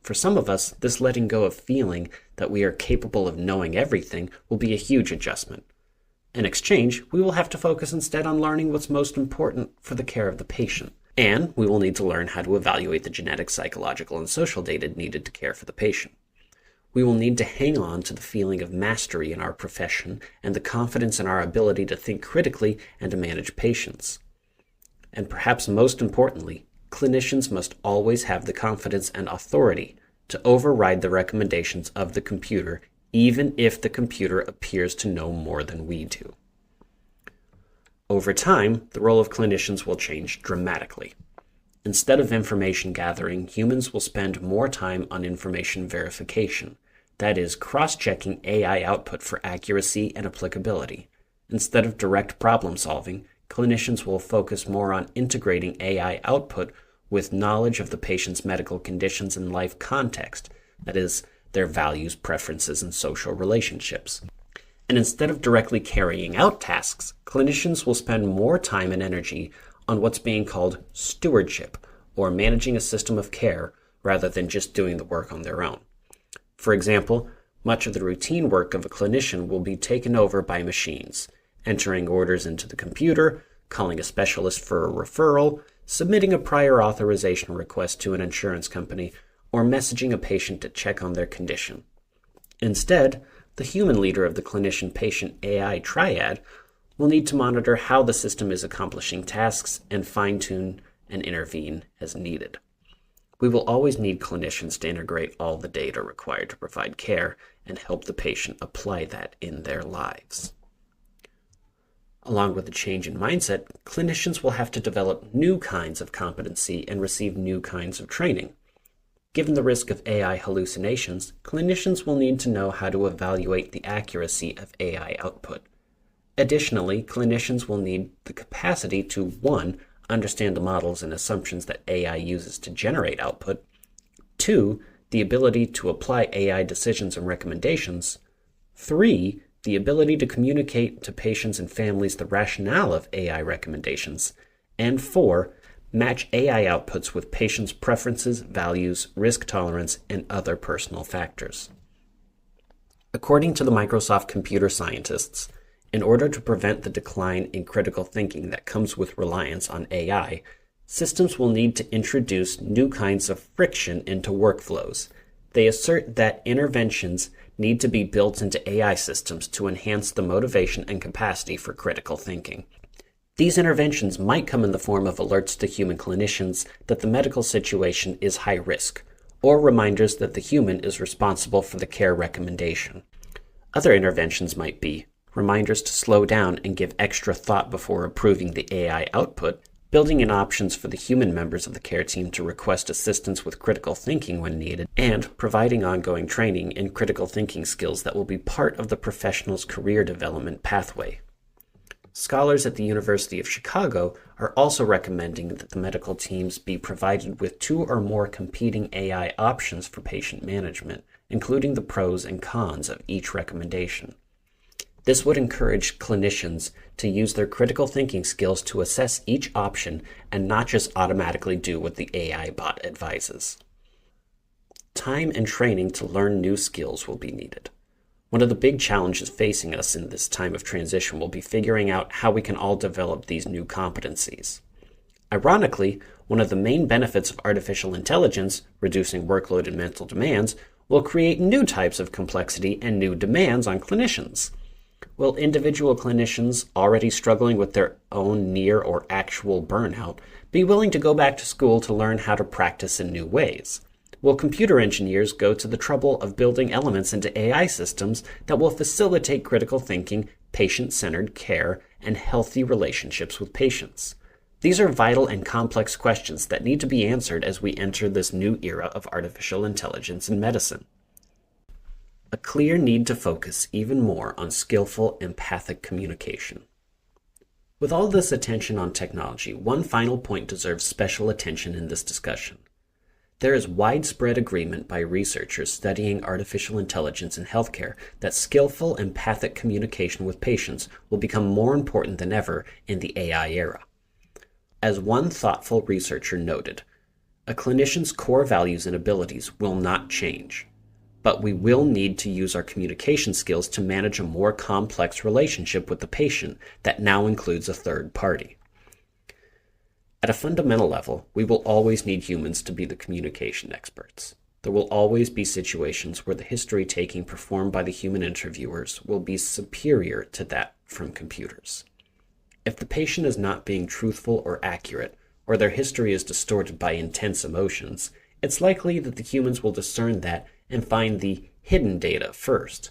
For some of us, this letting go of feeling that we are capable of knowing everything will be a huge adjustment. In exchange, we will have to focus instead on learning what's most important for the care of the patient. And we will need to learn how to evaluate the genetic, psychological, and social data needed to care for the patient. We will need to hang on to the feeling of mastery in our profession and the confidence in our ability to think critically and to manage patients. And perhaps most importantly, clinicians must always have the confidence and authority to override the recommendations of the computer, even if the computer appears to know more than we do. Over time, the role of clinicians will change dramatically. Instead of information gathering, humans will spend more time on information verification, that is, cross-checking AI output for accuracy and applicability. Instead of direct problem solving, clinicians will focus more on integrating AI output with knowledge of the patient's medical conditions and life context, that is, their values, preferences, and social relationships. And instead of directly carrying out tasks, clinicians will spend more time and energy on what's being called stewardship, or managing a system of care, rather than just doing the work on their own. For example, much of the routine work of a clinician will be taken over by machines, entering orders into the computer, calling a specialist for a referral, submitting a prior authorization request to an insurance company, or messaging a patient to check on their condition. Instead, the human leader of the clinician-patient AI triad will need to monitor how the system is accomplishing tasks and fine-tune and intervene as needed. We will always need clinicians to integrate all the data required to provide care and help the patient apply that in their lives. Along with the change in mindset, clinicians will have to develop new kinds of competency and receive new kinds of training. Given the risk of AI hallucinations, clinicians will need to know how to evaluate the accuracy of AI output. Additionally, clinicians will need the capacity to 1. Understand the models and assumptions that AI uses to generate output, 2. The ability to apply AI decisions and recommendations, 3. The ability to communicate to patients and families the rationale of AI recommendations, and 4. Match AI outputs with patients' preferences, values, risk tolerance, and other personal factors. According to the Microsoft computer scientists, in order to prevent the decline in critical thinking that comes with reliance on AI, systems will need to introduce new kinds of friction into workflows. They assert that interventions need to be built into AI systems to enhance the motivation and capacity for critical thinking. These interventions might come in the form of alerts to human clinicians that the medical situation is high risk, or reminders that the human is responsible for the care recommendation. Other interventions might be reminders to slow down and give extra thought before approving the AI output, building in options for the human members of the care team to request assistance with critical thinking when needed, and providing ongoing training in critical thinking skills that will be part of the professional's career development pathway. Scholars at the University of Chicago are also recommending that the medical teams be provided with 2 or more competing AI options for patient management, including the pros and cons of each recommendation. This would encourage clinicians to use their critical thinking skills to assess each option and not just automatically do what the AI bot advises. Time and training to learn new skills will be needed. One of the big challenges facing us in this time of transition will be figuring out how we can all develop these new competencies. Ironically, one of the main benefits of artificial intelligence, reducing workload and mental demands, will create new types of complexity and new demands on clinicians. Will individual clinicians already struggling with their own near or actual burnout be willing to go back to school to learn how to practice in new ways? Will computer engineers go to the trouble of building elements into AI systems that will facilitate critical thinking, patient-centered care, and healthy relationships with patients? These are vital and complex questions that need to be answered as we enter this new era of artificial intelligence in medicine. A clear need to focus even more on skillful, empathic communication. With all this attention on technology, one final point deserves special attention in this discussion. There is widespread agreement by researchers studying artificial intelligence in healthcare that skillful, empathic communication with patients will become more important than ever in the AI era. As one thoughtful researcher noted, a clinician's core values and abilities will not change, but we will need to use our communication skills to manage a more complex relationship with the patient that now includes a third party. At a fundamental level, we will always need humans to be the communication experts. There will always be situations where the history-taking performed by the human interviewers will be superior to that from computers. If the patient is not being truthful or accurate, or their history is distorted by intense emotions, it's likely that the humans will discern that and find the hidden data first.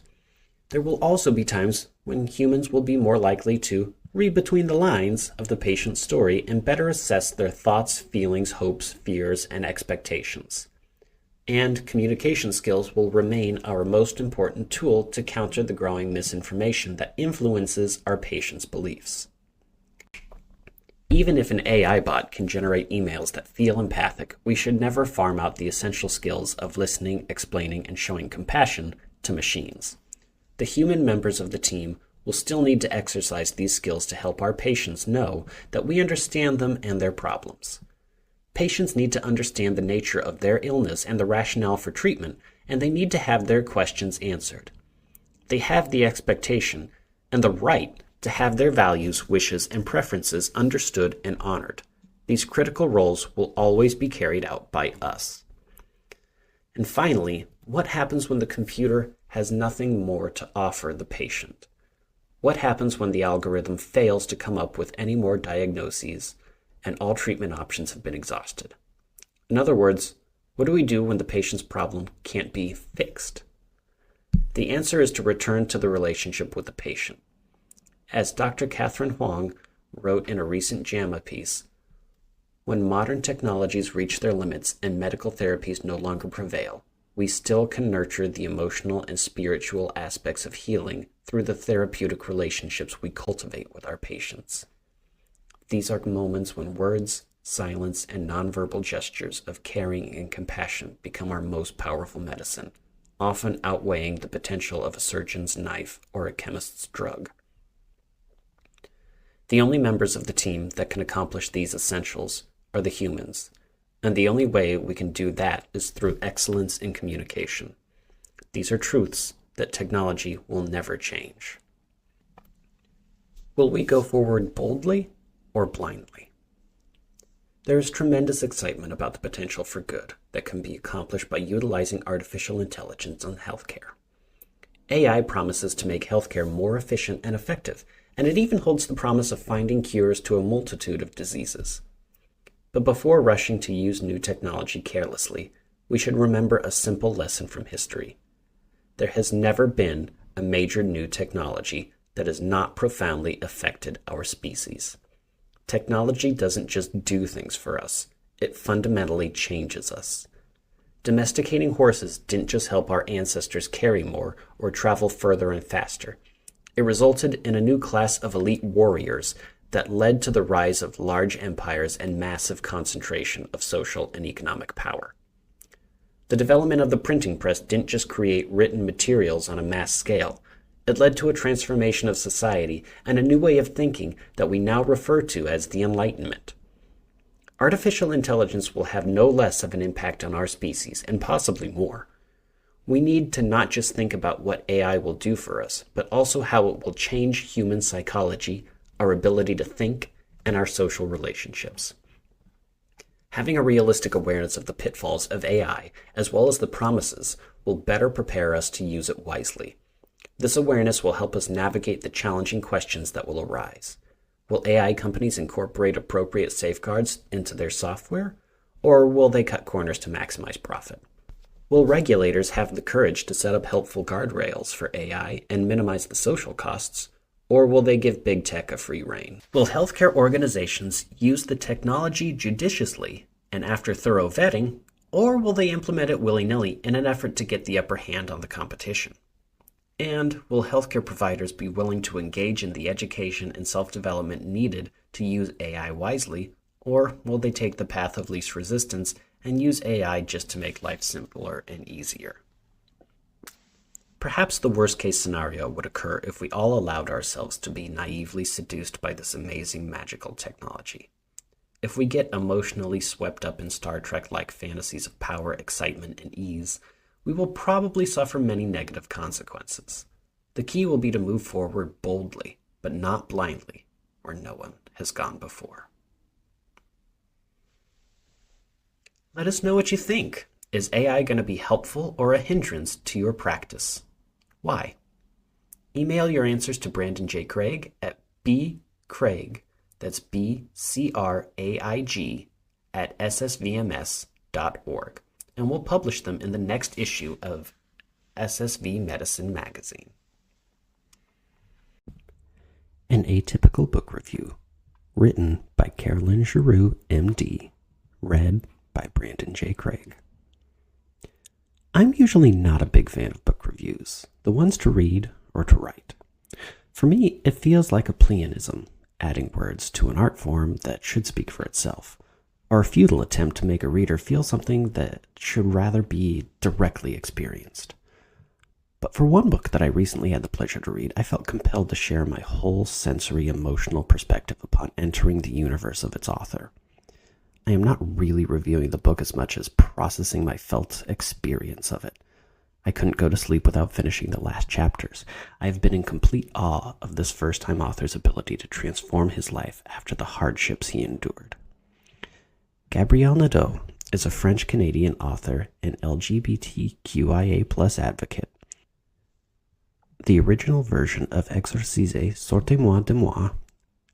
There will also be times when humans will be more likely to read between the lines of the patient's story and better assess their thoughts, feelings, hopes, fears, and expectations. And communication skills will remain our most important tool to counter the growing misinformation that influences our patients' beliefs. Even if an AI bot can generate emails that feel empathic, we should never farm out the essential skills of listening, explaining, and showing compassion to machines. The human members of the team will still need to exercise these skills to help our patients know that we understand them and their problems. Patients need to understand the nature of their illness and the rationale for treatment, and they need to have their questions answered. They have the expectation and the right to have their values, wishes, and preferences understood and honored. These critical roles will always be carried out by us. And finally, what happens when the computer has nothing more to offer the patient? What happens when the algorithm fails to come up with any more diagnoses and all treatment options have been exhausted? In other words, what do we do when the patient's problem can't be fixed? The answer is to return to the relationship with the patient. As Dr. Catherine Huang wrote in a recent JAMA piece, when modern technologies reach their limits and medical therapies no longer prevail, we still can nurture the emotional and spiritual aspects of healing through the therapeutic relationships we cultivate with our patients. These are moments when words, silence, and nonverbal gestures of caring and compassion become our most powerful medicine, often outweighing the potential of a surgeon's knife or a chemist's drug. The only members of the team that can accomplish these essentials are the humans, and the only way we can do that is through excellence in communication. These are truths that technology will never change. Will we go forward boldly or blindly? There is tremendous excitement about the potential for good that can be accomplished by utilizing artificial intelligence in healthcare. AI promises to make healthcare more efficient and effective, and it even holds the promise of finding cures to a multitude of diseases. But before rushing to use new technology carelessly, we should remember a simple lesson from history. There has never been a major new technology that has not profoundly affected our species. Technology doesn't just do things for us, it fundamentally changes us. Domesticating horses didn't just help our ancestors carry more or travel further and faster. It resulted in a new class of elite warriors that led to the rise of large empires and massive concentration of social and economic power. The development of the printing press didn't just create written materials on a mass scale. It led to a transformation of society and a new way of thinking that we now refer to as the Enlightenment. Artificial intelligence will have no less of an impact on our species, and possibly more. We need to not just think about what AI will do for us, but also how it will change human psychology, our ability to think, and our social relationships. Having a realistic awareness of the pitfalls of AI, as well as the promises, will better prepare us to use it wisely. This awareness will help us navigate the challenging questions that will arise. Will AI companies incorporate appropriate safeguards into their software, or will they cut corners to maximize profit? Will regulators have the courage to set up helpful guardrails for AI and minimize the social costs, or will they give big tech a free rein? Will healthcare organizations use the technology judiciously and after thorough vetting, or will they implement it willy-nilly in an effort to get the upper hand on the competition? And will healthcare providers be willing to engage in the education and self-development needed to use AI wisely, or will they take the path of least resistance and use AI just to make life simpler and easier? Perhaps the worst-case scenario would occur if we all allowed ourselves to be naively seduced by this amazing magical technology. If we get emotionally swept up in Star Trek-like fantasies of power, excitement, and ease, we will probably suffer many negative consequences. The key will be to move forward boldly, but not blindly, where no one has gone before. Let us know what you think. Is AI going to be helpful or a hindrance to your practice? Why? Email your answers to Brandon J. Craig at bcraig That's BCRAIG at ssvms.org. And we'll publish them in the next issue of SSV Medicine magazine. An Atypical Book Review, written by Carolyn Giroux, MD, read by Brandon J. Craig. I'm usually not a big fan of book reviews, the ones to read or to write. For me, it feels like a pleonasm, adding words to an art form that should speak for itself, or a futile attempt to make a reader feel something that should rather be directly experienced. But for one book that I recently had the pleasure to read, I felt compelled to share my whole sensory emotional perspective upon entering the universe of its author. I am not really reviewing the book as much as processing my felt experience of it. I couldn't go to sleep without finishing the last chapters. I have been in complete awe of this first-time author's ability to transform his life after the hardships he endured. Gabriel Nadeau is a French-Canadian author and LGBTQIA+ advocate. The original version of Exorcisez, Sortez-moi de moi,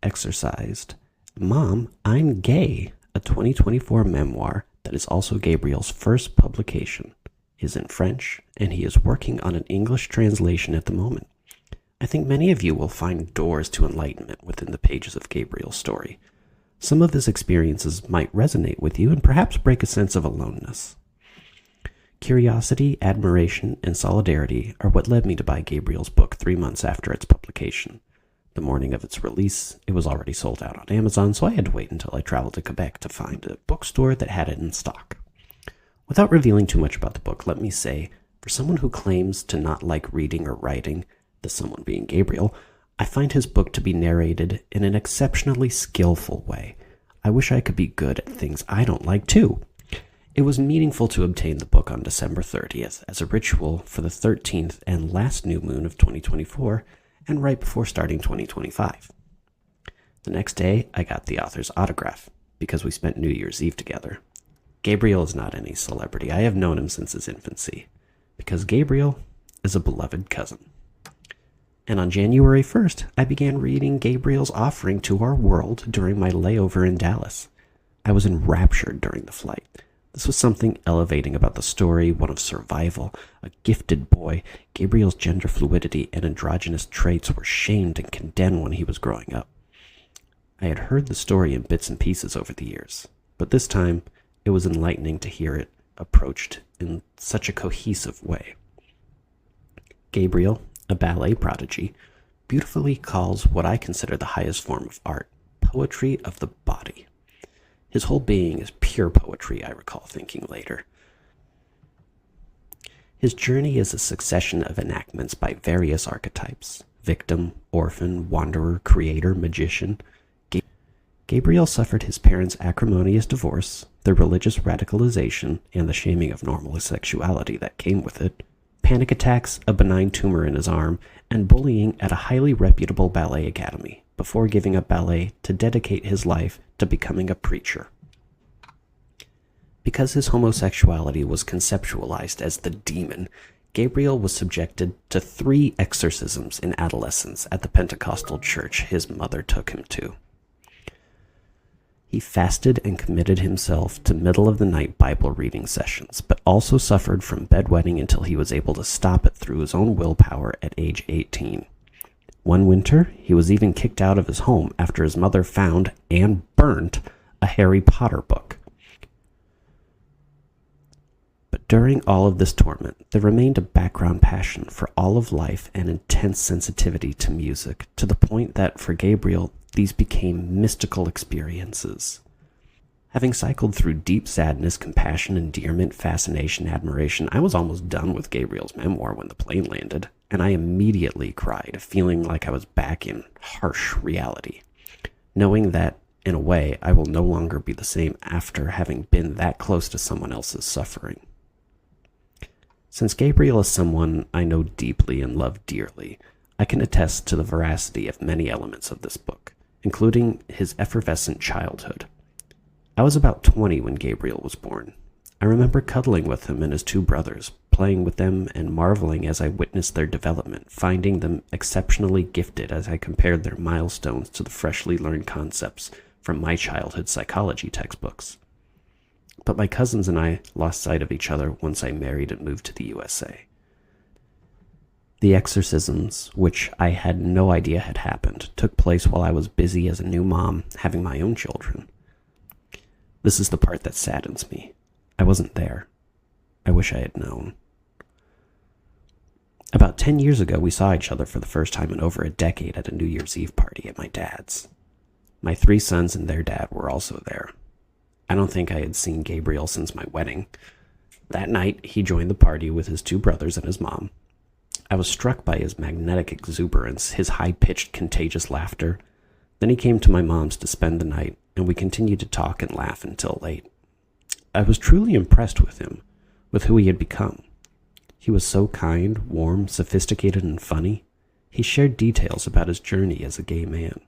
Exorcised, Mom, I'm Gay, a 2024 memoir that is also Gabriel's first publication, is in French, and he is working on an English translation at the moment. I think many of you will find doors to enlightenment within the pages of Gabriel's story. Some of his experiences might resonate with you and perhaps break a sense of aloneness. Curiosity, admiration, and solidarity are what led me to buy Gabriel's book 3 months after its publication. The morning of its release, it was already sold out on Amazon, so I had to wait until I traveled to Quebec to find a bookstore that had it in stock. Without revealing too much about the book, let me say, for someone who claims to not like reading or writing, the someone being Gabriel, I find his book to be narrated in an exceptionally skillful way. I wish I could be good at things I don't like too. It was meaningful to obtain the book on December 30th as a ritual for the 13th and last new moon of 2024, and right before starting 2025. The next day, I got the author's autograph, because we spent New Year's Eve together. Gabriel is not any celebrity. I have known him since his infancy, because Gabriel is a beloved cousin. And on January 1st, I began reading Gabriel's offering to our world during my layover in Dallas. I was enraptured during the flight. This was something elevating about the story, one of survival, a gifted boy. Gabriel's gender fluidity and androgynous traits were shamed and condemned when he was growing up. I had heard the story in bits and pieces over the years, but this time it was enlightening to hear it approached in such a cohesive way. Gabriel, a ballet prodigy, beautifully calls what I consider the highest form of art, poetry of the body. His whole being is pure poetry, I recall thinking later. His journey is a succession of enactments by various archetypes: victim, orphan, wanderer, creator, magician. Gabriel suffered his parents' acrimonious divorce, the religious radicalization, and the shaming of normal sexuality that came with it, panic attacks, a benign tumor in his arm, and bullying at a highly reputable ballet academy, before giving up ballet to dedicate his life to becoming a preacher. Because his homosexuality was conceptualized as the demon, Gabriel was subjected to 3 exorcisms in adolescence at the Pentecostal church his mother took him to. He fasted and committed himself to middle-of-the-night Bible reading sessions, but also suffered from bedwetting until he was able to stop it through his own willpower at age 18. One winter, he was even kicked out of his home after his mother found and burnt a Harry Potter book. But during all of this torment, there remained a background passion for all of life and intense sensitivity to music, to the point that, for Gabriel, these became mystical experiences. Having cycled through deep sadness, compassion, endearment, fascination, admiration, I was almost done with Gabriel's memoir when the plane landed, and I immediately cried, feeling like I was back in harsh reality, knowing that, in a way, I will no longer be the same after having been that close to someone else's suffering. Since Gabriel is someone I know deeply and love dearly, I can attest to the veracity of many elements of this book, including his effervescent childhood. I was about 20 when Gabriel was born. I remember cuddling with him and his 2 brothers, playing with them and marveling as I witnessed their development, finding them exceptionally gifted as I compared their milestones to the freshly learned concepts from my childhood psychology textbooks. But my cousins and I lost sight of each other once I married and moved to the USA. The exorcisms, which I had no idea had happened, took place while I was busy as a new mom, having my own children. This is the part that saddens me. I wasn't there. I wish I had known. About 10 years ago, we saw each other for the first time in over a decade at a New Year's Eve party at my dad's. My 3 sons and their dad were also there. I don't think I had seen Gabriel since my wedding. That night, he joined the party with his 2 brothers and his mom. I was struck by his magnetic exuberance, his high-pitched, contagious laughter. Then he came to my mom's to spend the night, and we continued to talk and laugh until late. I was truly impressed with him, with who he had become. He was so kind, warm, sophisticated, and funny. He shared details about his journey as a gay man.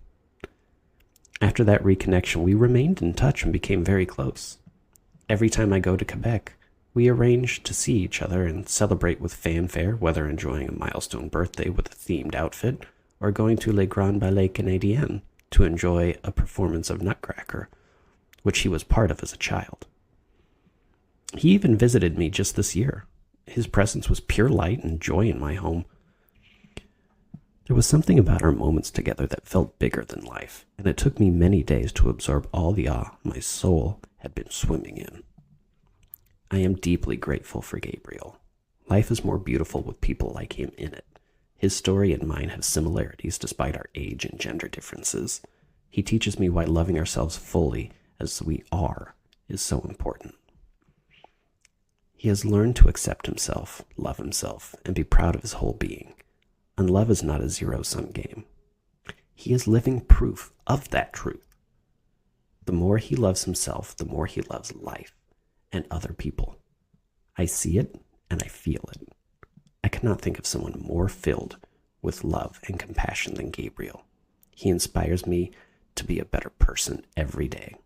After that reconnection, we remained in touch and became very close. Every time I go to Quebec, we arrange to see each other and celebrate with fanfare, whether enjoying a milestone birthday with a themed outfit or going to Les Grands Ballets Canadiens to enjoy a performance of Nutcracker, which he was part of as a child. He even visited me just this year. His presence was pure light and joy in my home. There was something about our moments together that felt bigger than life, and it took me many days to absorb all the awe my soul had been swimming in. I am deeply grateful for Gabriel. Life is more beautiful with people like him in it. His story and mine have similarities despite our age and gender differences. He teaches me why loving ourselves fully as we are is so important. He has learned to accept himself, love himself, and be proud of his whole being. And love is not a zero-sum game. He is living proof of that truth. The more he loves himself, the more he loves life and other people. I see it and I feel it. I cannot think of someone more filled with love and compassion than Gabriel. He inspires me to be a better person every day.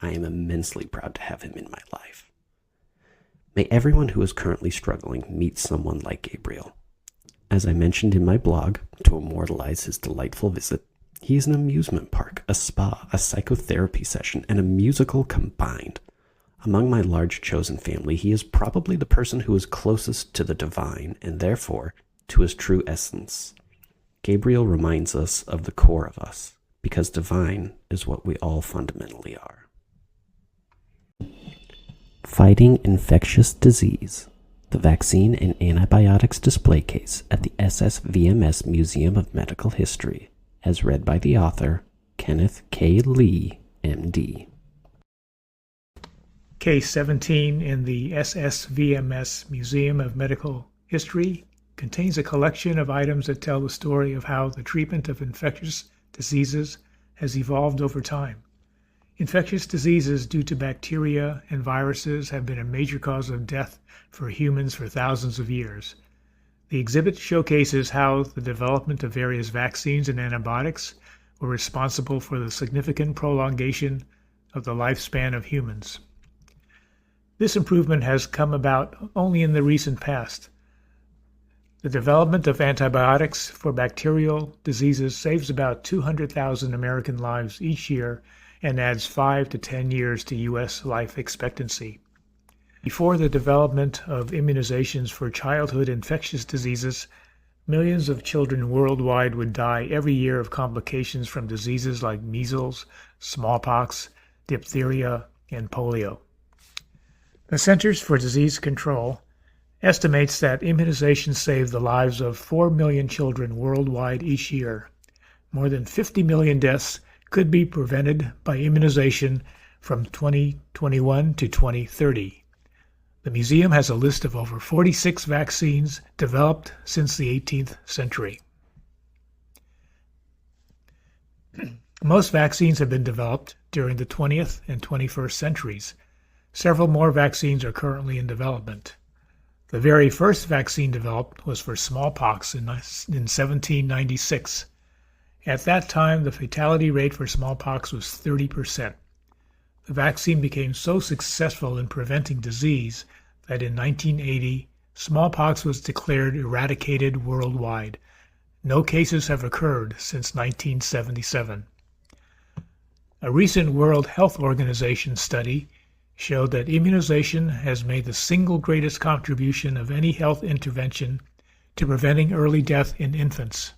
I am immensely proud to have him in my life. May everyone who is currently struggling meet someone like Gabriel. As I mentioned in my blog, to immortalize his delightful visit, he is an amusement park, a spa, a psychotherapy session, and a musical combined. Among my large chosen family, he is probably the person who is closest to the divine and therefore to his true essence. Gabriel reminds us of the core of us, because divine is what we all fundamentally are. Fighting infectious disease. The vaccine and antibiotics display case at the SSVMS Museum of Medical History, as read by the author, Kenneth K. Lee, MD. Case 17 in the SSVMS Museum of Medical History contains a collection of items that tell the story of how the treatment of infectious diseases has evolved over time. Infectious diseases due to bacteria and viruses have been a major cause of death for humans for thousands of years. The exhibit showcases how the development of various vaccines and antibiotics were responsible for the significant prolongation of the lifespan of humans. This improvement has come about only in the recent past. The development of antibiotics for bacterial diseases saves about 200,000 American lives each year and adds 5 to 10 years to U.S. life expectancy. Before the development of immunizations for childhood infectious diseases, millions of children worldwide would die every year of complications from diseases like measles, smallpox, diphtheria, and polio. The Centers for Disease Control estimates that immunizations save the lives of 4 million children worldwide each year. More than 50 million deaths could be prevented by immunization from 2021 to 2030. The museum has a list of over 46 vaccines developed since the 18th century. Most vaccines have been developed during the 20th and 21st centuries. Several more vaccines are currently in development. The very first vaccine developed was for smallpox in 1796. At that time, the fatality rate for smallpox was 30%. The vaccine became so successful in preventing disease that in 1980, smallpox was declared eradicated worldwide. No cases have occurred since 1977. A recent World Health Organization study showed that immunization has made the single greatest contribution of any health intervention to preventing early death in infants.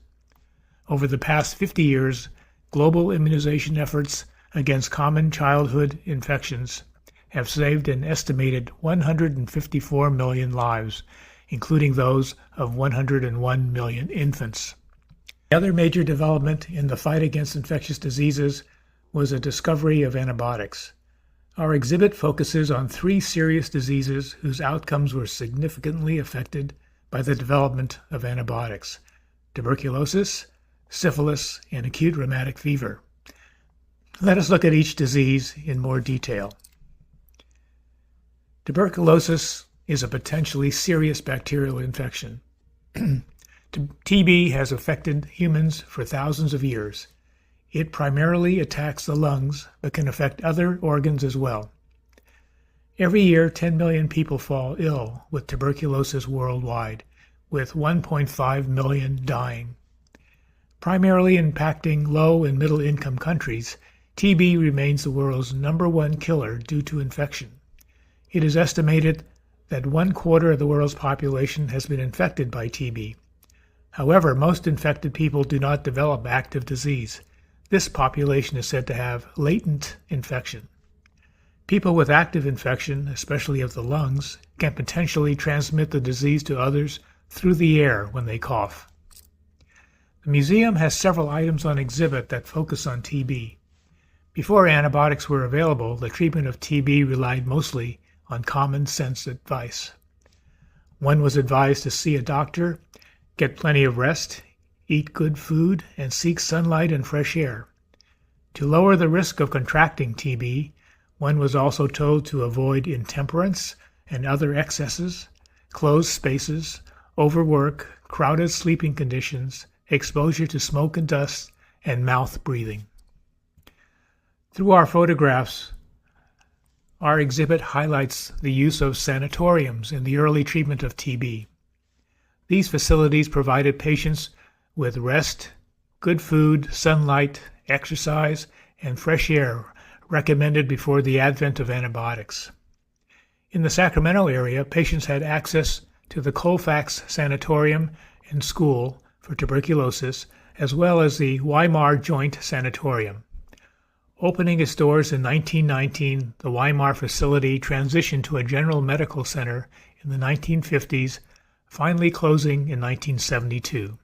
Over the past 50 years, global immunization efforts against common childhood infections have saved an estimated 154 million lives, including those of 101 million infants. The other major development in the fight against infectious diseases was the discovery of antibiotics. Our exhibit focuses on 3 serious diseases whose outcomes were significantly affected by the development of antibiotics: tuberculosis, syphilis, and acute rheumatic fever. Let us look at each disease in more detail. Tuberculosis is a potentially serious bacterial infection. TB has affected humans for thousands of years. It primarily attacks the lungs, but can affect other organs as well. Every year, 10 million people fall ill with tuberculosis worldwide, with 1.5 million dying. Primarily impacting low and middle-income countries, TB remains the world's #1 killer due to infection. It is estimated that 1/4 of the world's population has been infected by TB. However, most infected people do not develop active disease. This population is said to have latent infection. People with active infection, especially of the lungs, can potentially transmit the disease to others through the air when they cough. The museum has several items on exhibit that focus on TB. Before antibiotics were available, the treatment of TB relied mostly on common sense advice. One was advised to see a doctor, get plenty of rest, eat good food, and seek sunlight and fresh air. To lower the risk of contracting TB, one was also told to avoid intemperance and other excesses, closed spaces, overwork, crowded sleeping conditions, exposure to smoke and dust, and mouth breathing. Through our photographs, our exhibit highlights the use of sanatoriums in the early treatment of TB. These facilities provided patients with rest, good food, sunlight, exercise, and fresh air recommended before the advent of antibiotics. In the Sacramento area, patients had access to the Colfax Sanatorium and School for tuberculosis, as well as the Weimar Joint Sanatorium. Opening its doors in 1919, the Weimar facility transitioned to a general medical center in the 1950s, finally closing in 1972.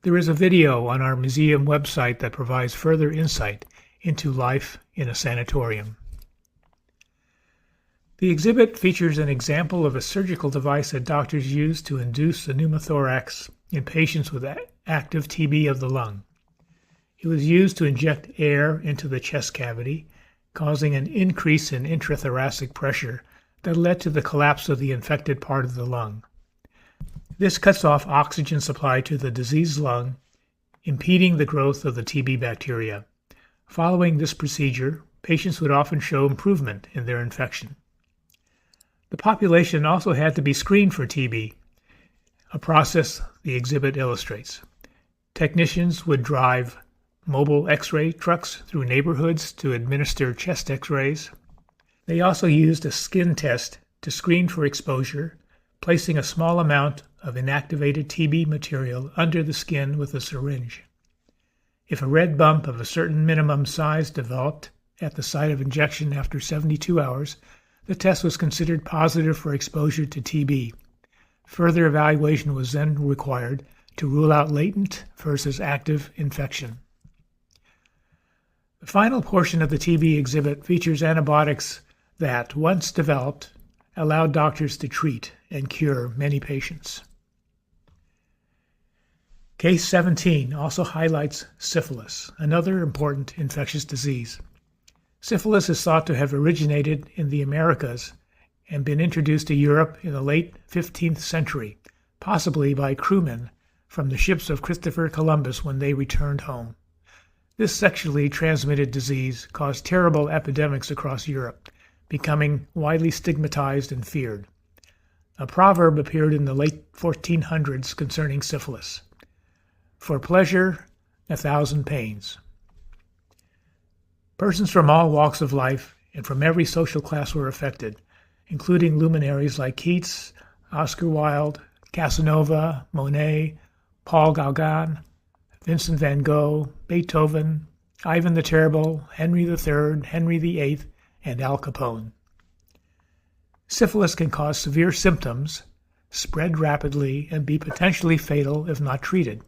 There is a video on our museum website that provides further insight into life in a sanatorium. The exhibit features an example of a surgical device that doctors use to induce the pneumothorax in patients with active TB of the lung. It was used to inject air into the chest cavity, causing an increase in intrathoracic pressure that led to the collapse of the infected part of the lung. This cuts off oxygen supply to the diseased lung, impeding the growth of the TB bacteria. Following this procedure, patients would often show improvement in their infection. The population also had to be screened for TB, a process the exhibit illustrates. Technicians would drive mobile X-ray trucks through neighborhoods to administer chest X-rays. They also used a skin test to screen for exposure, placing a small amount of inactivated TB material under the skin with a syringe. If a red bump of a certain minimum size developed at the site of injection after 72 hours, the test was considered positive for exposure to TB. Further evaluation was then required to rule out latent versus active infection. The final portion of the TB exhibit features antibiotics that, once developed, allowed doctors to treat and cure many patients. Case 17 also highlights syphilis, another important infectious disease. Syphilis is thought to have originated in the Americas and been introduced to Europe in the late 15th century, possibly by crewmen from the ships of Christopher Columbus when they returned home. This sexually transmitted disease caused terrible epidemics across Europe, becoming widely stigmatized and feared. A proverb appeared in the late 1400s concerning syphilis. For pleasure, 1,000 pains. Persons from all walks of life and from every social class were affected, including luminaries like Keats, Oscar Wilde, Casanova, Monet, Paul Gauguin, Vincent van Gogh, Beethoven, Ivan the Terrible, Henry III, Henry VIII, and Al Capone. Syphilis can cause severe symptoms, spread rapidly, and be potentially fatal if not treated.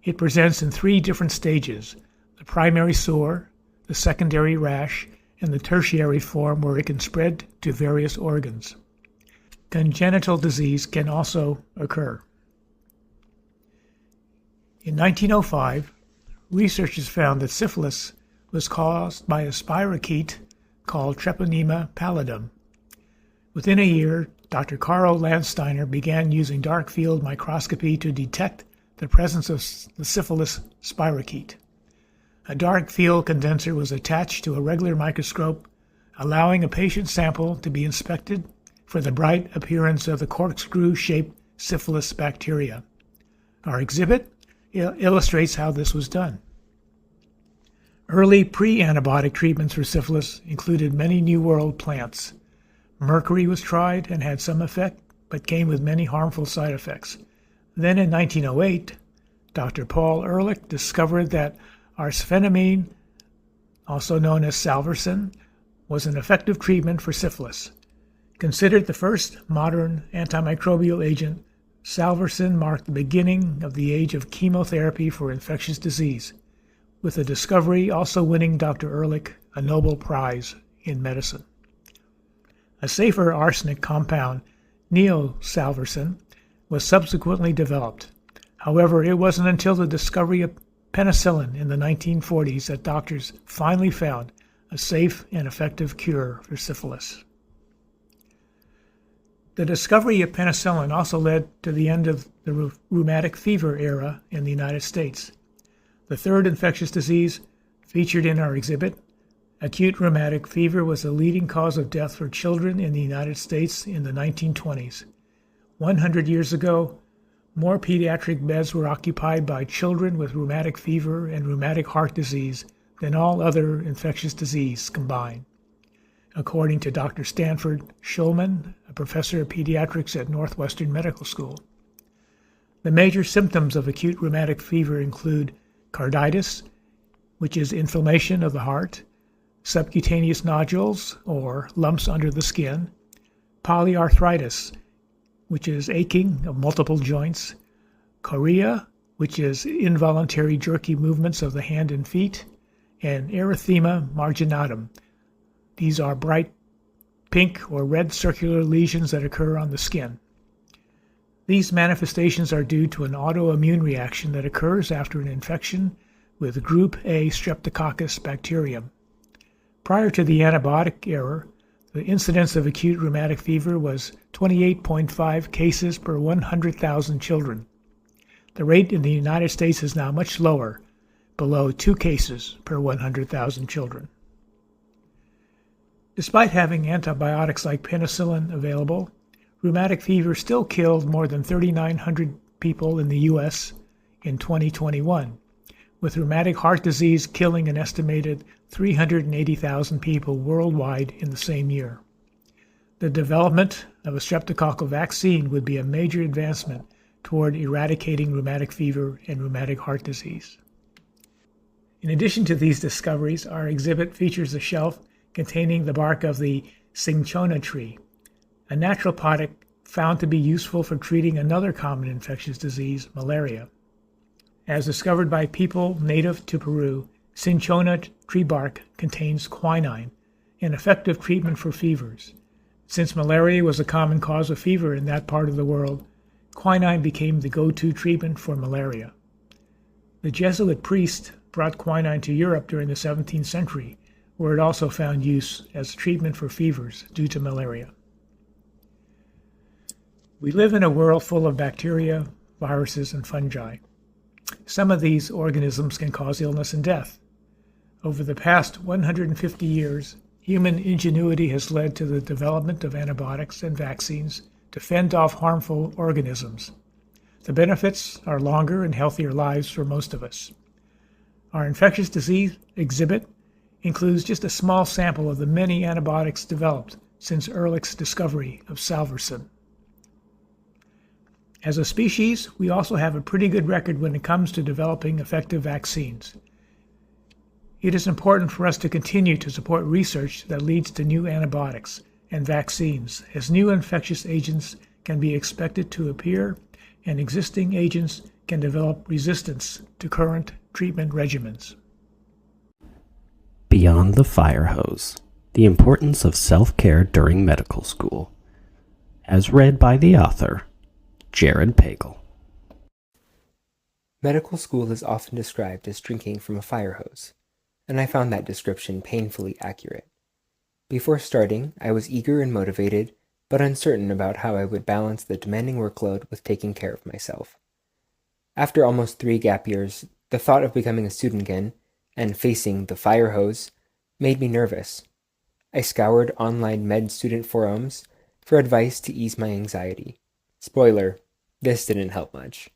It presents in 3 different stages: the primary sore, the secondary rash, and the tertiary form where it can spread to various organs. Congenital disease can also occur. In 1905, researchers found that syphilis was caused by a spirochete called Treponema pallidum. Within a year, Dr. Carl Landsteiner began using dark field microscopy to detect the presence of the syphilis spirochete. A dark field condenser was attached to a regular microscope, allowing a patient sample to be inspected for the bright appearance of the corkscrew-shaped syphilis bacteria. Our exhibit illustrates how this was done. Early pre-antibiotic treatments for syphilis included many New World plants. Mercury was tried and had some effect, but came with many harmful side effects. Then in 1908, Dr. Paul Ehrlich discovered that arsphenamine, also known as salvarsan, was an effective treatment for syphilis. Considered the first modern antimicrobial agent, salvarsan marked the beginning of the age of chemotherapy for infectious disease, with the discovery also winning Dr. Ehrlich a Nobel Prize in medicine. A safer arsenic compound, neosalvarsan, was subsequently developed. However, it wasn't until the discovery of penicillin in the 1940s that doctors finally found a safe and effective cure for syphilis. The discovery of penicillin also led to the end of the rheumatic fever era in the United States. The third infectious disease featured in our exhibit, acute rheumatic fever, was the leading cause of death for children in the United States in the 1920s. 100 years ago, more pediatric beds were occupied by children with rheumatic fever and rheumatic heart disease than all other infectious disease combined, according to Dr. Stanford Schulman, a professor of pediatrics at Northwestern Medical School. The major symptoms of acute rheumatic fever include carditis, which is inflammation of the heart, subcutaneous nodules, or lumps under the skin, polyarthritis, which is aching of multiple joints, chorea, which is involuntary jerky movements of the hand and feet, and erythema marginatum. These are bright pink or red circular lesions that occur on the skin. These manifestations are due to an autoimmune reaction that occurs after an infection with group A Streptococcus bacterium. Prior to the antibiotic era, the incidence of acute rheumatic fever was 28.5 cases per 100,000 children. The rate in the United States is now much lower, below 2 cases per 100,000 children. Despite having antibiotics like penicillin available, rheumatic fever still killed more than 3,900 people in the U.S. in 2021, with rheumatic heart disease killing an estimated 380,000 people worldwide in the same year. The development of a streptococcal vaccine would be a major advancement toward eradicating rheumatic fever and rheumatic heart disease. In addition to these discoveries, our exhibit features a shelf containing the bark of the cinchona tree, a natural product found to be useful for treating another common infectious disease, malaria. As discovered by people native to Peru, cinchona tree bark contains quinine, an effective treatment for fevers. Since malaria was a common cause of fever in that part of the world, quinine became the go-to treatment for malaria. The Jesuit priest brought quinine to Europe during the 17th century, where it also found use as treatment for fevers due to malaria. We live in a world full of bacteria, viruses, and fungi. Some of these organisms can cause illness and death. Over the past 150 years, human ingenuity has led to the development of antibiotics and vaccines to fend off harmful organisms. The benefits are longer and healthier lives for most of us. Our infectious disease exhibit includes just a small sample of the many antibiotics developed since Ehrlich's discovery of salvarsan. As a species, we also have a pretty good record when it comes to developing effective vaccines. It is important for us to continue to support research that leads to new antibiotics and vaccines, as new infectious agents can be expected to appear and existing agents can develop resistance to current treatment regimens. Beyond the Firehose, the importance of self-care during medical school. As read by the author, Jared Pagal. Medical school is often described as drinking from a fire hose, and I found that description painfully accurate. Before starting, I was eager and motivated, but uncertain about how I would balance the demanding workload with taking care of myself. After almost 3 gap years, the thought of becoming a student again, and facing the fire hose, made me nervous. I scoured online med student forums for advice to ease my anxiety. Spoiler, this didn't help much.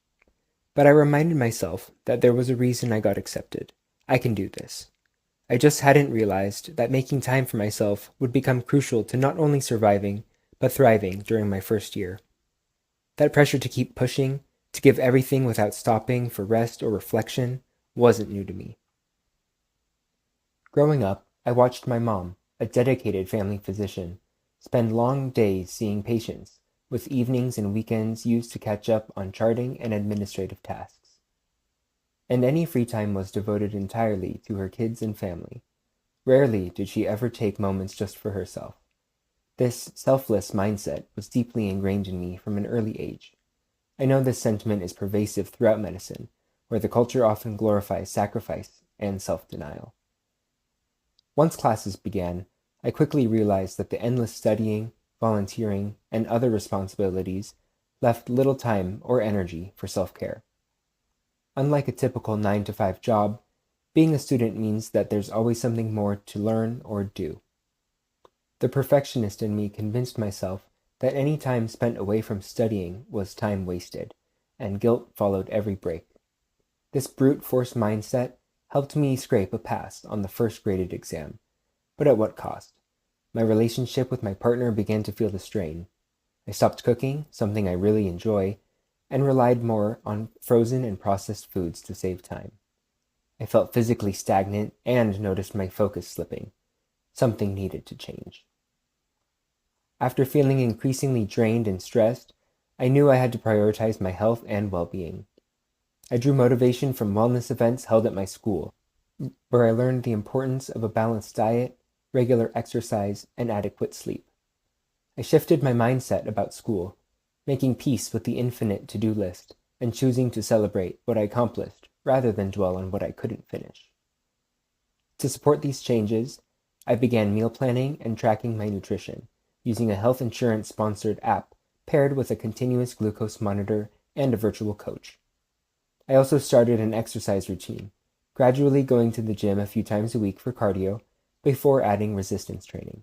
But I reminded myself that there was a reason I got accepted. I can do this. I just hadn't realized that making time for myself would become crucial to not only surviving, but thriving during my first year. That pressure to keep pushing, to give everything without stopping for rest or reflection, wasn't new to me. Growing up, I watched my mom, a dedicated family physician, spend long days seeing patients, with evenings and weekends used to catch up on charting and administrative tasks. And any free time was devoted entirely to her kids and family. Rarely did she ever take moments just for herself. This selfless mindset was deeply ingrained in me from an early age. I know this sentiment is pervasive throughout medicine, where the culture often glorifies sacrifice and self-denial. Once classes began, I quickly realized that the endless studying, volunteering, and other responsibilities left little time or energy for self-care. Unlike a typical 9-to-5 job, being a student means that there's always something more to learn or do. The perfectionist in me convinced myself that any time spent away from studying was time wasted, and guilt followed every break. This brute force mindset helped me scrape a pass on the first graded exam, but at what cost? My relationship with my partner began to feel the strain. I stopped cooking, something I really enjoy, and relied more on frozen and processed foods to save time. I felt physically stagnant and noticed my focus slipping. Something needed to change. After feeling increasingly drained and stressed, I knew I had to prioritize my health and well-being. I drew motivation from wellness events held at my school, where I learned the importance of a balanced diet, regular exercise, and adequate sleep. I shifted my mindset about school, making peace with the infinite to-do list and choosing to celebrate what I accomplished rather than dwell on what I couldn't finish. To support these changes, I began meal planning and tracking my nutrition, using a health insurance-sponsored app paired with a continuous glucose monitor and a virtual coach. I also started an exercise routine, gradually going to the gym a few times a week for cardio before adding resistance training.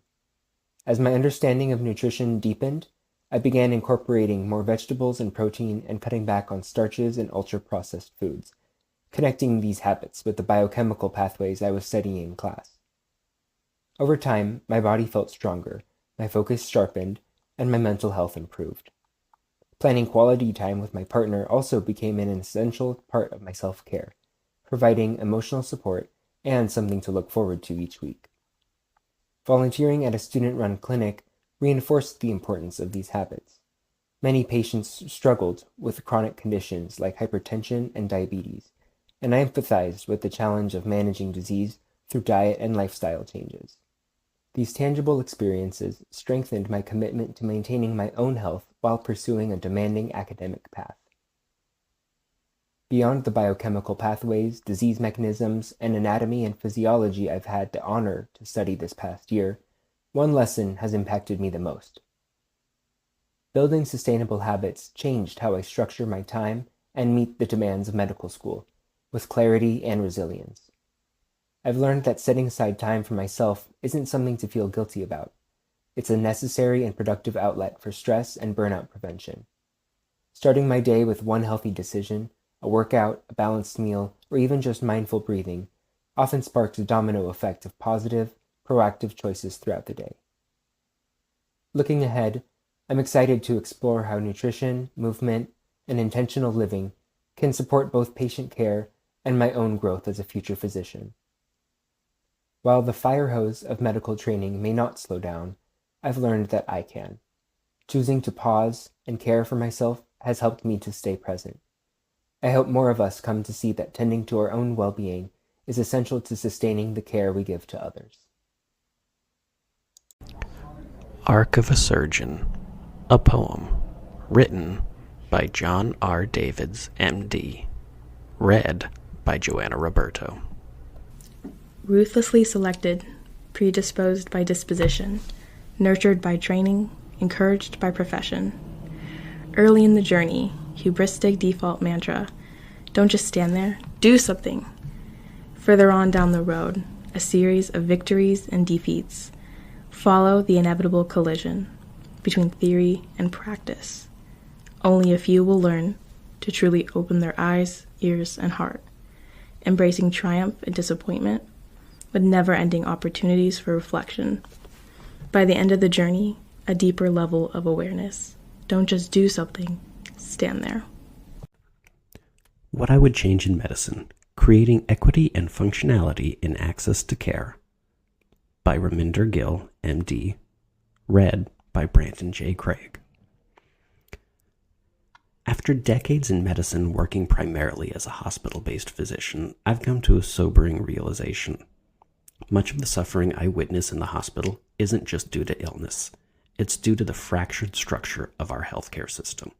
As my understanding of nutrition deepened, I began incorporating more vegetables and protein and cutting back on starches and ultra-processed foods, connecting these habits with the biochemical pathways I was studying in class. Over time, my body felt stronger, my focus sharpened, and my mental health improved. Planning quality time with my partner also became an essential part of my self-care, providing emotional support and something to look forward to each week. Volunteering at a student-run clinic reinforced the importance of these habits. Many patients struggled with chronic conditions like hypertension and diabetes, and I empathized with the challenge of managing disease through diet and lifestyle changes. These tangible experiences strengthened my commitment to maintaining my own health while pursuing a demanding academic path. Beyond the biochemical pathways, disease mechanisms, and anatomy and physiology I've had the honor to study this past year, one lesson has impacted me the most. Building sustainable habits changed how I structure my time and meet the demands of medical school, with clarity and resilience. I've learned that setting aside time for myself isn't something to feel guilty about. It's a necessary and productive outlet for stress and burnout prevention. Starting my day with one healthy decision, a workout, a balanced meal, or even just mindful breathing, often sparks a domino effect of positive, proactive choices throughout the day. Looking ahead, I'm excited to explore how nutrition, movement, and intentional living can support both patient care and my own growth as a future physician. While the firehose of medical training may not slow down, I've learned that I can. Choosing to pause and care for myself has helped me to stay present. I hope more of us come to see that tending to our own well-being is essential to sustaining the care we give to others. Arc of a Surgeon, a poem, written by Jon R. Davids, M.D., read by Joanna Roberto. Ruthlessly selected, predisposed by disposition, nurtured by training, encouraged by profession. Early in the journey, hubristic default mantra, don't just stand there, do something. Further on down the road, a series of victories and defeats follow the inevitable collision between theory and practice. Only a few will learn to truly open their eyes, ears, and heart, embracing triumph and disappointment with never-ending opportunities for reflection. By the end of the journey, a deeper level of awareness. Don't just do something, stand there. What I Would Change in Medicine, Creating Equity and Functionality in Access to Care, by Raminder Gill, M.D., read by Brandon J. Craig. After decades in medicine working primarily as a hospital-based physician, I've come to a sobering realization. Much of the suffering I witness in the hospital isn't just due to illness. It's due to the fractured structure of our healthcare system.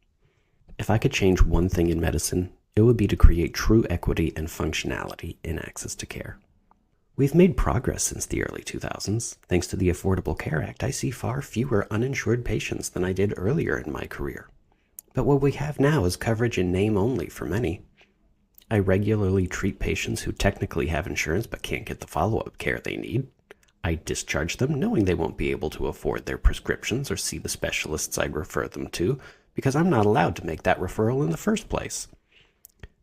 If I could change one thing in medicine, it would be to create true equity and functionality in access to care. We've made progress since the early 2000s. Thanks to the Affordable Care Act, I see far fewer uninsured patients than I did earlier in my career. But what we have now is coverage in name only for many. I regularly treat patients who technically have insurance but can't get the follow-up care they need. I discharge them knowing they won't be able to afford their prescriptions or see the specialists I refer them to because I'm not allowed to make that referral in the first place.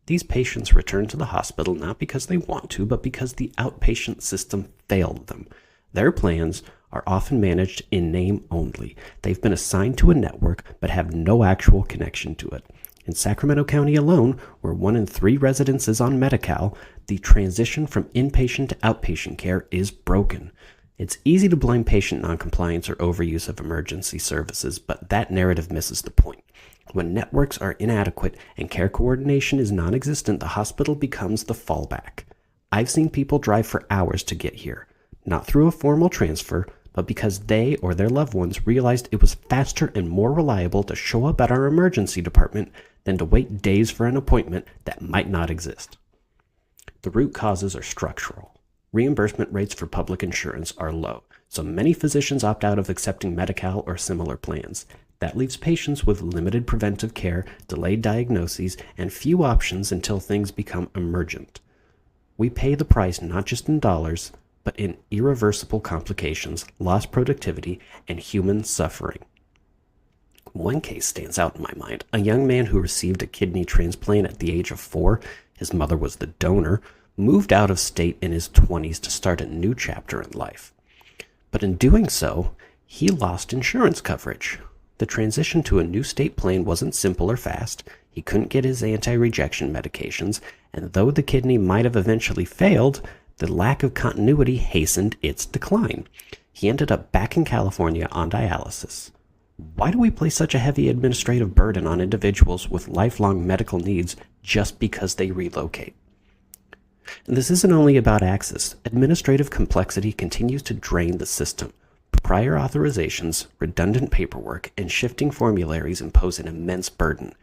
These patients return to the hospital not because they want to, but because the outpatient system failed them. Their plans are often managed in name only. They've been assigned to a network but have no actual connection to it. In Sacramento County alone, where 1 in 3 residents is on Medi-Cal, the transition from inpatient to outpatient care is broken. It's easy to blame patient noncompliance or overuse of emergency services, but that narrative misses the point. When networks are inadequate and care coordination is non-existent, the hospital becomes the fallback. I've seen people drive for hours to get here, not through a formal transfer, but because they or their loved ones realized it was faster and more reliable to show up at our emergency department than to wait days for an appointment that might not exist. The root causes are structural. Reimbursement rates for public insurance are low, so many physicians opt out of accepting Medi-Cal or similar plans. That leaves patients with limited preventive care, delayed diagnoses, and few options until things become emergent. We pay the price not just in dollars, but in irreversible complications, lost productivity, and human suffering. One case stands out in my mind. A young man who received a kidney transplant at the age of 4, his mother was the donor, moved out of state in his 20s to start a new chapter in life. But in doing so, he lost insurance coverage. The transition to a new state plan wasn't simple or fast. He couldn't get his anti-rejection medications, and though the kidney might have eventually failed, the lack of continuity hastened its decline. He ended up back in California on dialysis. Why do we place such a heavy administrative burden on individuals with lifelong medical needs just because they relocate? And this isn't only about access. Administrative complexity continues to drain the system. Prior authorizations, redundant paperwork, and shifting formularies impose an immense burden.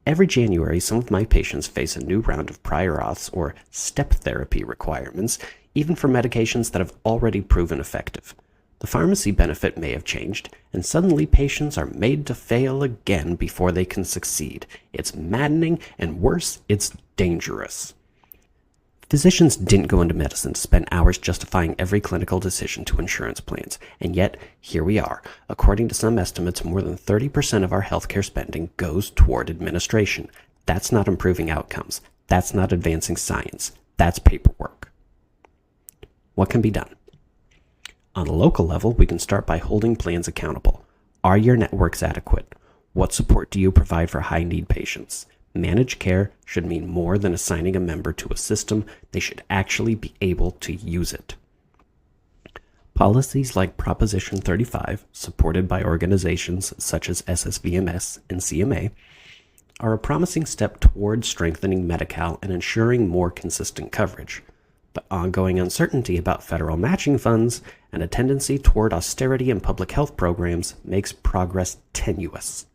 Every January, some of my patients face a new round of prior auths or step therapy requirements, even for medications that have already proven effective. The pharmacy benefit may have changed, and suddenly patients are made to fail again before they can succeed. It's maddening, and worse, it's dangerous. Physicians didn't go into medicine to spend hours justifying every clinical decision to insurance plans, and yet here we are. According to some estimates, more than 30% of our healthcare spending goes toward administration. That's not improving outcomes. That's not advancing science. That's paperwork. What can be done? On a local level, we can start by holding plans accountable. Are your networks adequate? What support do you provide for high-need patients? Managed care should mean more than assigning a member to a system. They should actually be able to use it. Policies like Proposition 35, supported by organizations such as SSVMS and CMA, are a promising step toward strengthening Medi-Cal and ensuring more consistent coverage. But ongoing uncertainty about federal matching funds and a tendency toward austerity in public health programs makes progress tenuous.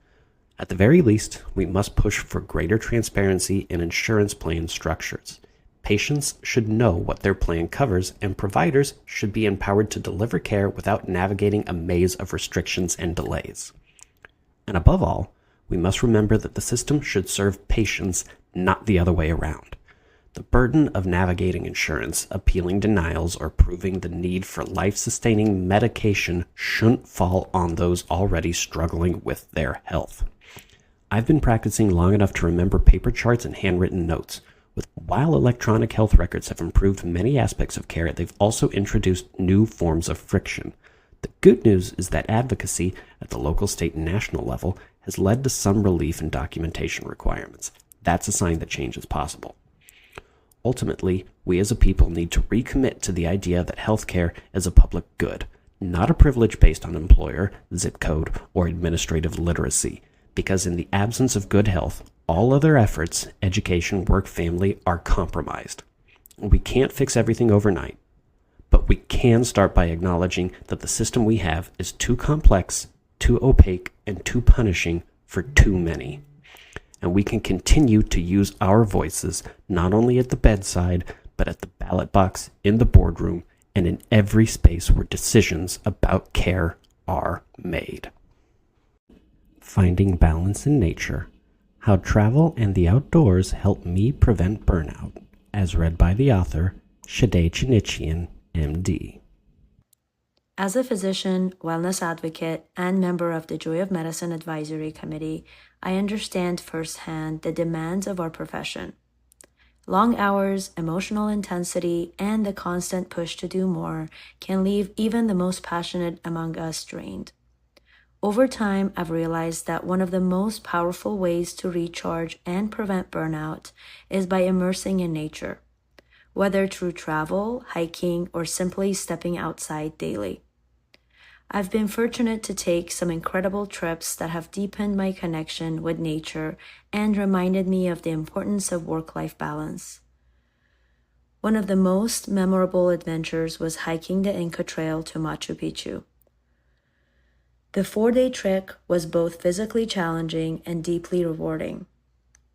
At the very least, we must push for greater transparency in insurance plan structures. Patients should know what their plan covers, and providers should be empowered to deliver care without navigating a maze of restrictions and delays. And above all, we must remember that the system should serve patients, not the other way around. The burden of navigating insurance, appealing denials, or proving the need for life-sustaining medication shouldn't fall on those already struggling with their health. I've been practicing long enough to remember paper charts and handwritten notes. While electronic health records have improved many aspects of care, they've also introduced new forms of friction. The good news is that advocacy at the local, state, and national level has led to some relief in documentation requirements. That's a sign that change is possible. Ultimately, we as a people need to recommit to the idea that healthcare is a public good, not a privilege based on employer, zip code, or administrative literacy. Because in the absence of good health, all other efforts, education, work, family, are compromised. We can't fix everything overnight, but we can start by acknowledging that the system we have is too complex, too opaque, and too punishing for too many. And we can continue to use our voices not only at the bedside, but at the ballot box, in the boardroom, and in every space where decisions about care are made. Finding balance in nature. How travel and the outdoors help me prevent burnout, as read by the author, Shideh Chinichian, MD. As a physician, wellness advocate, and member of the Joy of Medicine Advisory Committee, I understand firsthand the demands of our profession. Long hours, emotional intensity, and the constant push to do more can leave even the most passionate among us drained. Over time, I've realized that one of the most powerful ways to recharge and prevent burnout is by immersing in nature, whether through travel, hiking, or simply stepping outside daily. I've been fortunate to take some incredible trips that have deepened my connection with nature and reminded me of the importance of work-life balance. One of the most memorable adventures was hiking the Inca Trail to Machu Picchu. The 4-day trek was both physically challenging and deeply rewarding.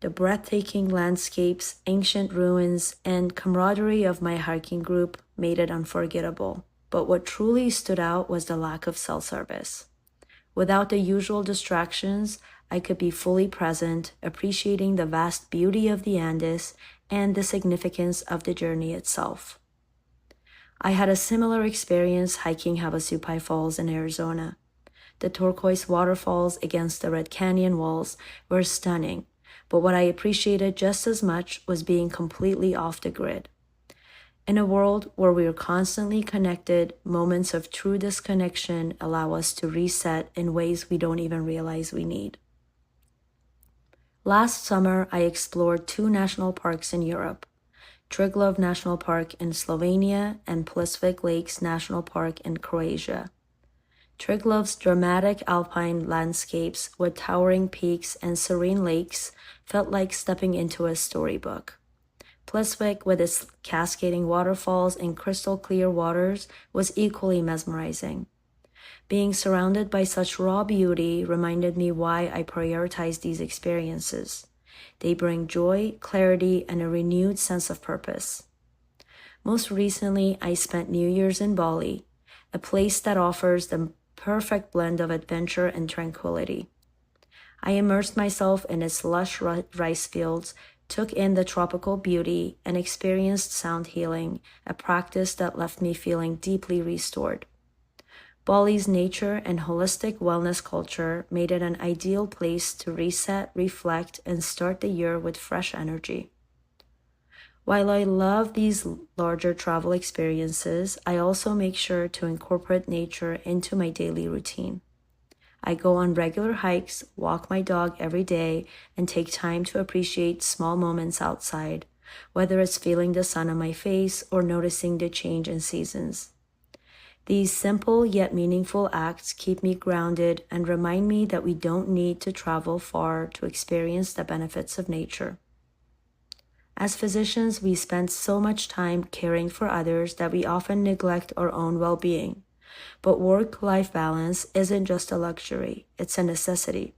The breathtaking landscapes, ancient ruins, and camaraderie of my hiking group made it unforgettable. But what truly stood out was the lack of cell service. Without the usual distractions, I could be fully present, appreciating the vast beauty of the Andes and the significance of the journey itself. I had a similar experience hiking Havasupai Falls in Arizona. The turquoise waterfalls against the Red Canyon walls were stunning, but what I appreciated just as much was being completely off the grid. In a world where we are constantly connected, moments of true disconnection allow us to reset in ways we don't even realize we need. Last summer, I explored 2 national parks in Europe, Triglav National Park in Slovenia and Plitvice Lakes National Park in Croatia. Triglav's dramatic alpine landscapes with towering peaks and serene lakes felt like stepping into a storybook. Plitvice, with its cascading waterfalls and crystal-clear waters, was equally mesmerizing. Being surrounded by such raw beauty reminded me why I prioritize these experiences. They bring joy, clarity, and a renewed sense of purpose. Most recently, I spent New Year's in Bali, a place that offers the perfect blend of adventure and tranquility. I immersed myself in its lush rice fields, took in the tropical beauty, and experienced sound healing, a practice that left me feeling deeply restored. Bali's nature and holistic wellness culture made it an ideal place to reset, reflect, and start the year with fresh energy. While I love these larger travel experiences, I also make sure to incorporate nature into my daily routine. I go on regular hikes, walk my dog every day, and take time to appreciate small moments outside, whether it's feeling the sun on my face or noticing the change in seasons. These simple yet meaningful acts keep me grounded and remind me that we don't need to travel far to experience the benefits of nature. As physicians, we spend so much time caring for others that we often neglect our own well-being. But work-life balance isn't just a luxury, it's a necessity.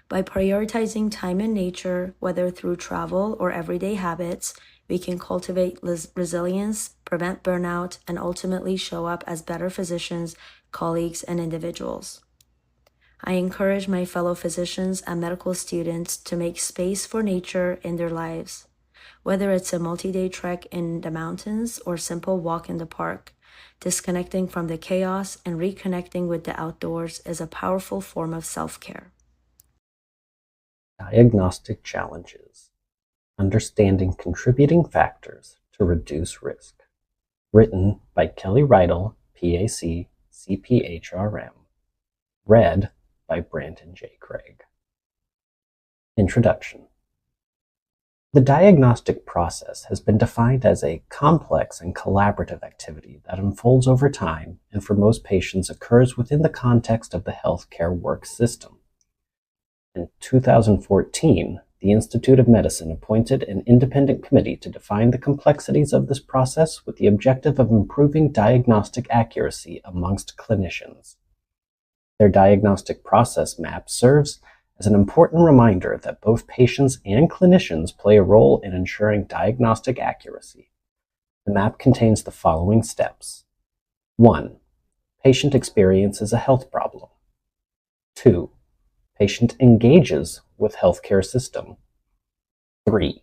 By prioritizing time in nature, whether through travel or everyday habits, we can cultivate resilience, prevent burnout, and ultimately show up as better physicians, colleagues, and individuals. I encourage my fellow physicians and medical students to make space for nature in their lives. Whether it's a multi-day trek in the mountains or simple walk in the park, disconnecting from the chaos and reconnecting with the outdoors is a powerful form of self-care. Diagnostic challenges. Understanding contributing factors to reduce risk. Written by Kelly Riedl, PAC, CPHRM. Read by Brandon J. Craig. Introduction. The diagnostic process has been defined as a complex and collaborative activity that unfolds over time and for most patients occurs within the context of the healthcare work system. In 2014, the Institute of Medicine appointed an independent committee to define the complexities of this process with the objective of improving diagnostic accuracy amongst clinicians. Their diagnostic process map serves as an important reminder that both patients and clinicians play a role in ensuring diagnostic accuracy. The map contains the following steps. 1. Patient experiences a health problem. 2. Patient engages with healthcare system. 3.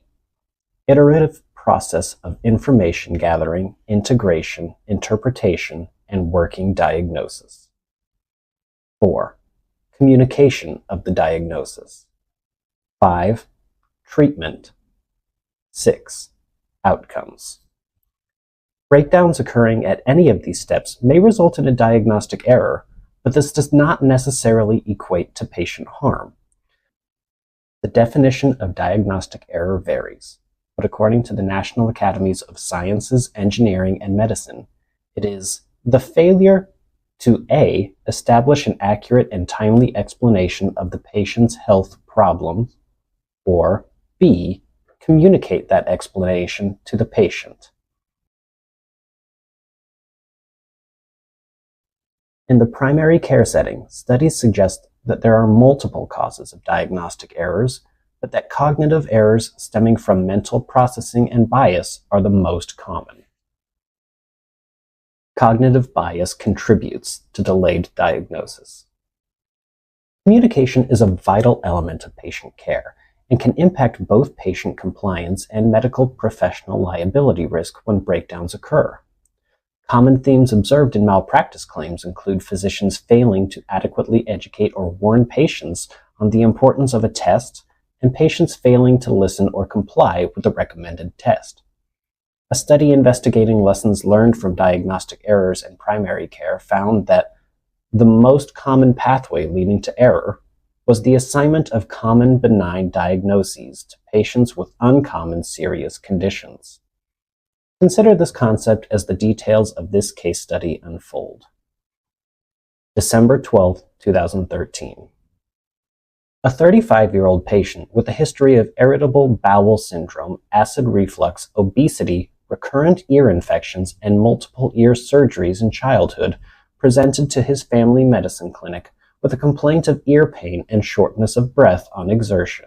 Iterative process of information gathering, integration, interpretation, and working diagnosis. 4. Communication of the diagnosis. 5. Treatment. 6. Outcomes. Breakdowns occurring at any of these steps may result in a diagnostic error, but this does not necessarily equate to patient harm. The definition of diagnostic error varies, but according to the National Academies of Sciences, Engineering, and Medicine, it is the failure to A. Establish an accurate and timely explanation of the patient's health problem, or B. Communicate that explanation to the patient. In the primary care setting, studies suggest that there are multiple causes of diagnostic errors, but that cognitive errors stemming from mental processing and bias are the most common. Cognitive bias contributes to delayed diagnosis. Communication is a vital element of patient care and can impact both patient compliance and medical professional liability risk when breakdowns occur. Common themes observed in malpractice claims include physicians failing to adequately educate or warn patients on the importance of a test and patients failing to listen or comply with the recommended test. A study investigating lessons learned from diagnostic errors in primary care found that the most common pathway leading to error was the assignment of common benign diagnoses to patients with uncommon serious conditions. Consider this concept as the details of this case study unfold. December 12, 2013. A 35-year-old patient with a history of irritable bowel syndrome, acid reflux, obesity, recurrent ear infections, and multiple ear surgeries in childhood presented to his family medicine clinic with a complaint of ear pain and shortness of breath on exertion.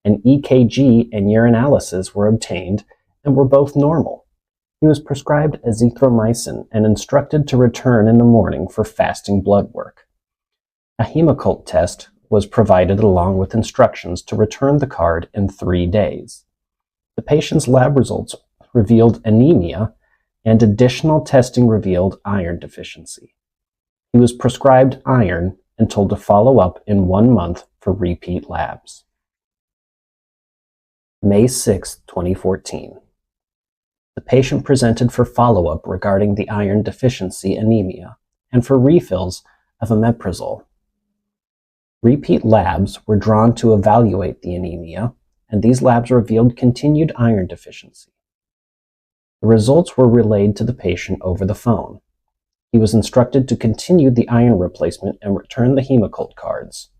An EKG and urinalysis were obtained and were both normal. He was prescribed azithromycin and instructed to return in the morning for fasting blood work. A hemoccult test was provided along with instructions to return the card in 3 days. The patient's lab results revealed anemia, and additional testing revealed iron deficiency. He was prescribed iron and told to follow up in 1 month for repeat labs. May 6, 2014. The patient presented for follow-up regarding the iron deficiency anemia and for refills of omeprazole. Repeat labs were drawn to evaluate the anemia, and these labs revealed continued iron deficiency. The results were relayed to the patient over the phone. He was instructed to continue the iron replacement and return the Hemocult cards.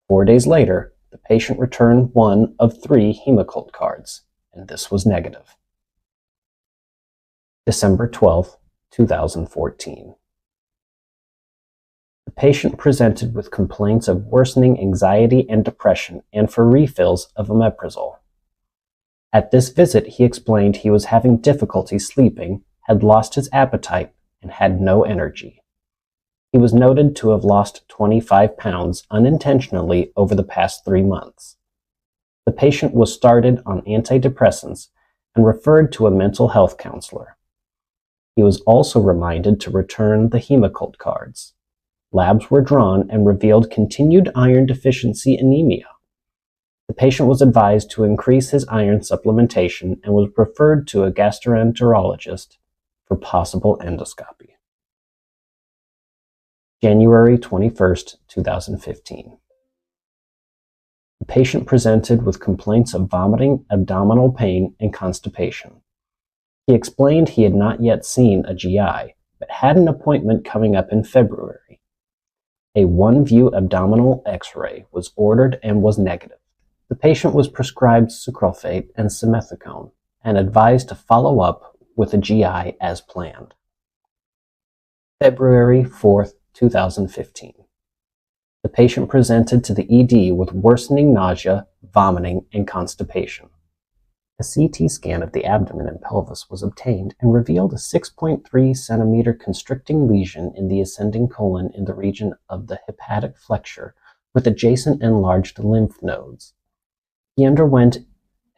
4 days later, the patient returned 1 of 3 Hemocult cards, and this was negative. December 12, 2014. The patient presented with complaints of worsening anxiety and depression and for refills of omeprazole. At this visit, he explained he was having difficulty sleeping, had lost his appetite, and had no energy. He was noted to have lost 25 pounds unintentionally over the past 3 months. The patient was started on antidepressants and referred to a mental health counselor. He was also reminded to return the Hemocult cards. Labs were drawn and revealed continued iron deficiency anemia. The patient was advised to increase his iron supplementation and was referred to a gastroenterologist for possible endoscopy. January 21, 2015. The patient presented with complaints of vomiting, abdominal pain, and constipation. He explained he had not yet seen a GI, but had an appointment coming up in February. A one-view abdominal X-ray was ordered and was negative. The patient was prescribed sucralfate and simethicone and advised to follow up with a GI as planned. February 4, 2015. The patient presented to the ED with worsening nausea, vomiting, and constipation. A CT scan of the abdomen and pelvis was obtained and revealed a 6.3 centimeter constricting lesion in the ascending colon in the region of the hepatic flexure with adjacent enlarged lymph nodes. He underwent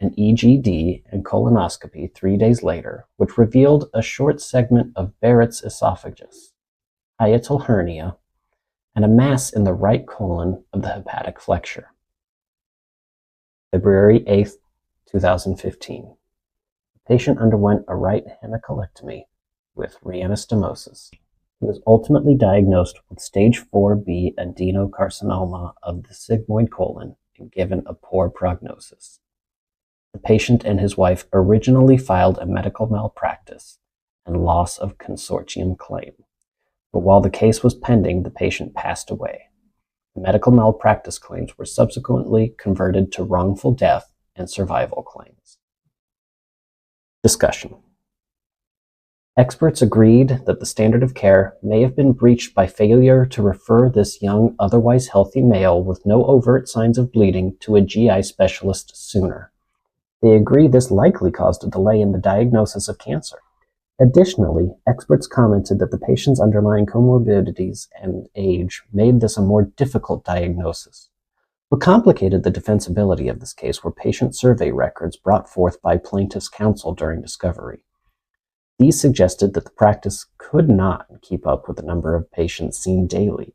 an EGD and colonoscopy 3 days later, which revealed a short segment of Barrett's esophagus, hiatal hernia, and a mass in the right colon of the hepatic flexure. February 8, 2015. The patient underwent a right hemicolectomy with reanastomosis. He was ultimately diagnosed with stage 4B adenocarcinoma of the sigmoid colon and given a poor prognosis. The patient and his wife originally filed a medical malpractice and loss of consortium claim, but while the case was pending, the patient passed away. The medical malpractice claims were subsequently converted to wrongful death and survival claims. Discussion. Experts agreed that the standard of care may have been breached by failure to refer this young, otherwise healthy male with no overt signs of bleeding to a GI specialist sooner. They agree this likely caused a delay in the diagnosis of cancer. Additionally, experts commented that the patient's underlying comorbidities and age made this a more difficult diagnosis. What complicated the defensibility of this case were patient survey records brought forth by plaintiff's counsel during discovery. These suggested that the practice could not keep up with the number of patients seen daily.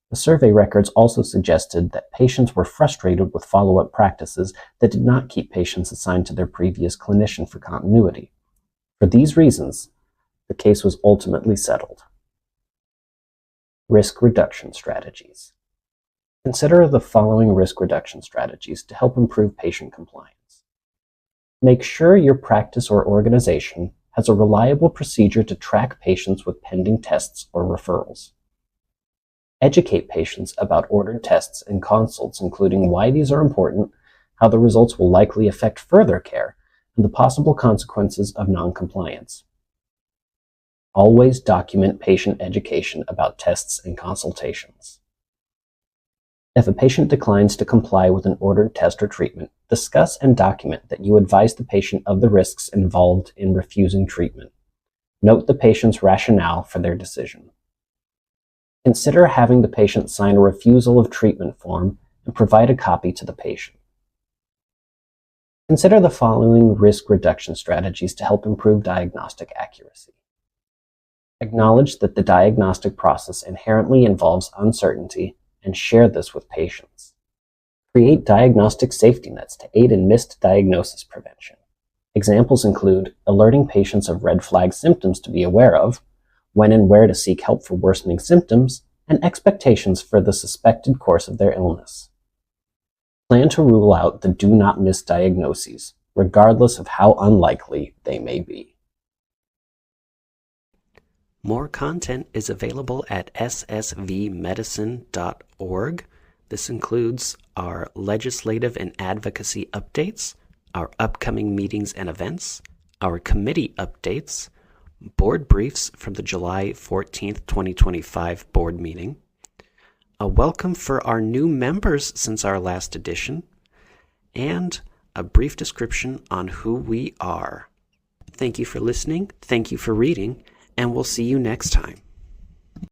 The survey records also suggested that patients were frustrated with follow-up practices that did not keep patients assigned to their previous clinician for continuity. For these reasons, the case was ultimately settled. Risk reduction strategies. Consider the following risk reduction strategies to help improve patient compliance. Make sure your practice or organization has a reliable procedure to track patients with pending tests or referrals. Educate patients about ordered tests and consults, including why these are important, how the results will likely affect further care, and the possible consequences of noncompliance. Always document patient education about tests and consultations. If a patient declines to comply with an ordered test or treatment, discuss and document that you advise the patient of the risks involved in refusing treatment. Note the patient's rationale for their decision. Consider having the patient sign a refusal of treatment form and provide a copy to the patient. Consider the following risk reduction strategies to help improve diagnostic accuracy. Acknowledge that the diagnostic process inherently involves uncertainty and share this with patients. Create diagnostic safety nets to aid in missed diagnosis prevention. Examples include alerting patients of red flag symptoms to be aware of, when and where to seek help for worsening symptoms, and expectations for the suspected course of their illness. Plan to rule out the do not miss diagnoses, regardless of how unlikely they may be. More content is available at ssvmedicine.org. This includes our legislative and advocacy updates, our upcoming meetings and events, our committee updates, board briefs from the July 14th, 2025 board meeting, a welcome for our new members since our last edition, and a brief description on who we are. Thank you for listening, thank you for reading, and we'll see you next time.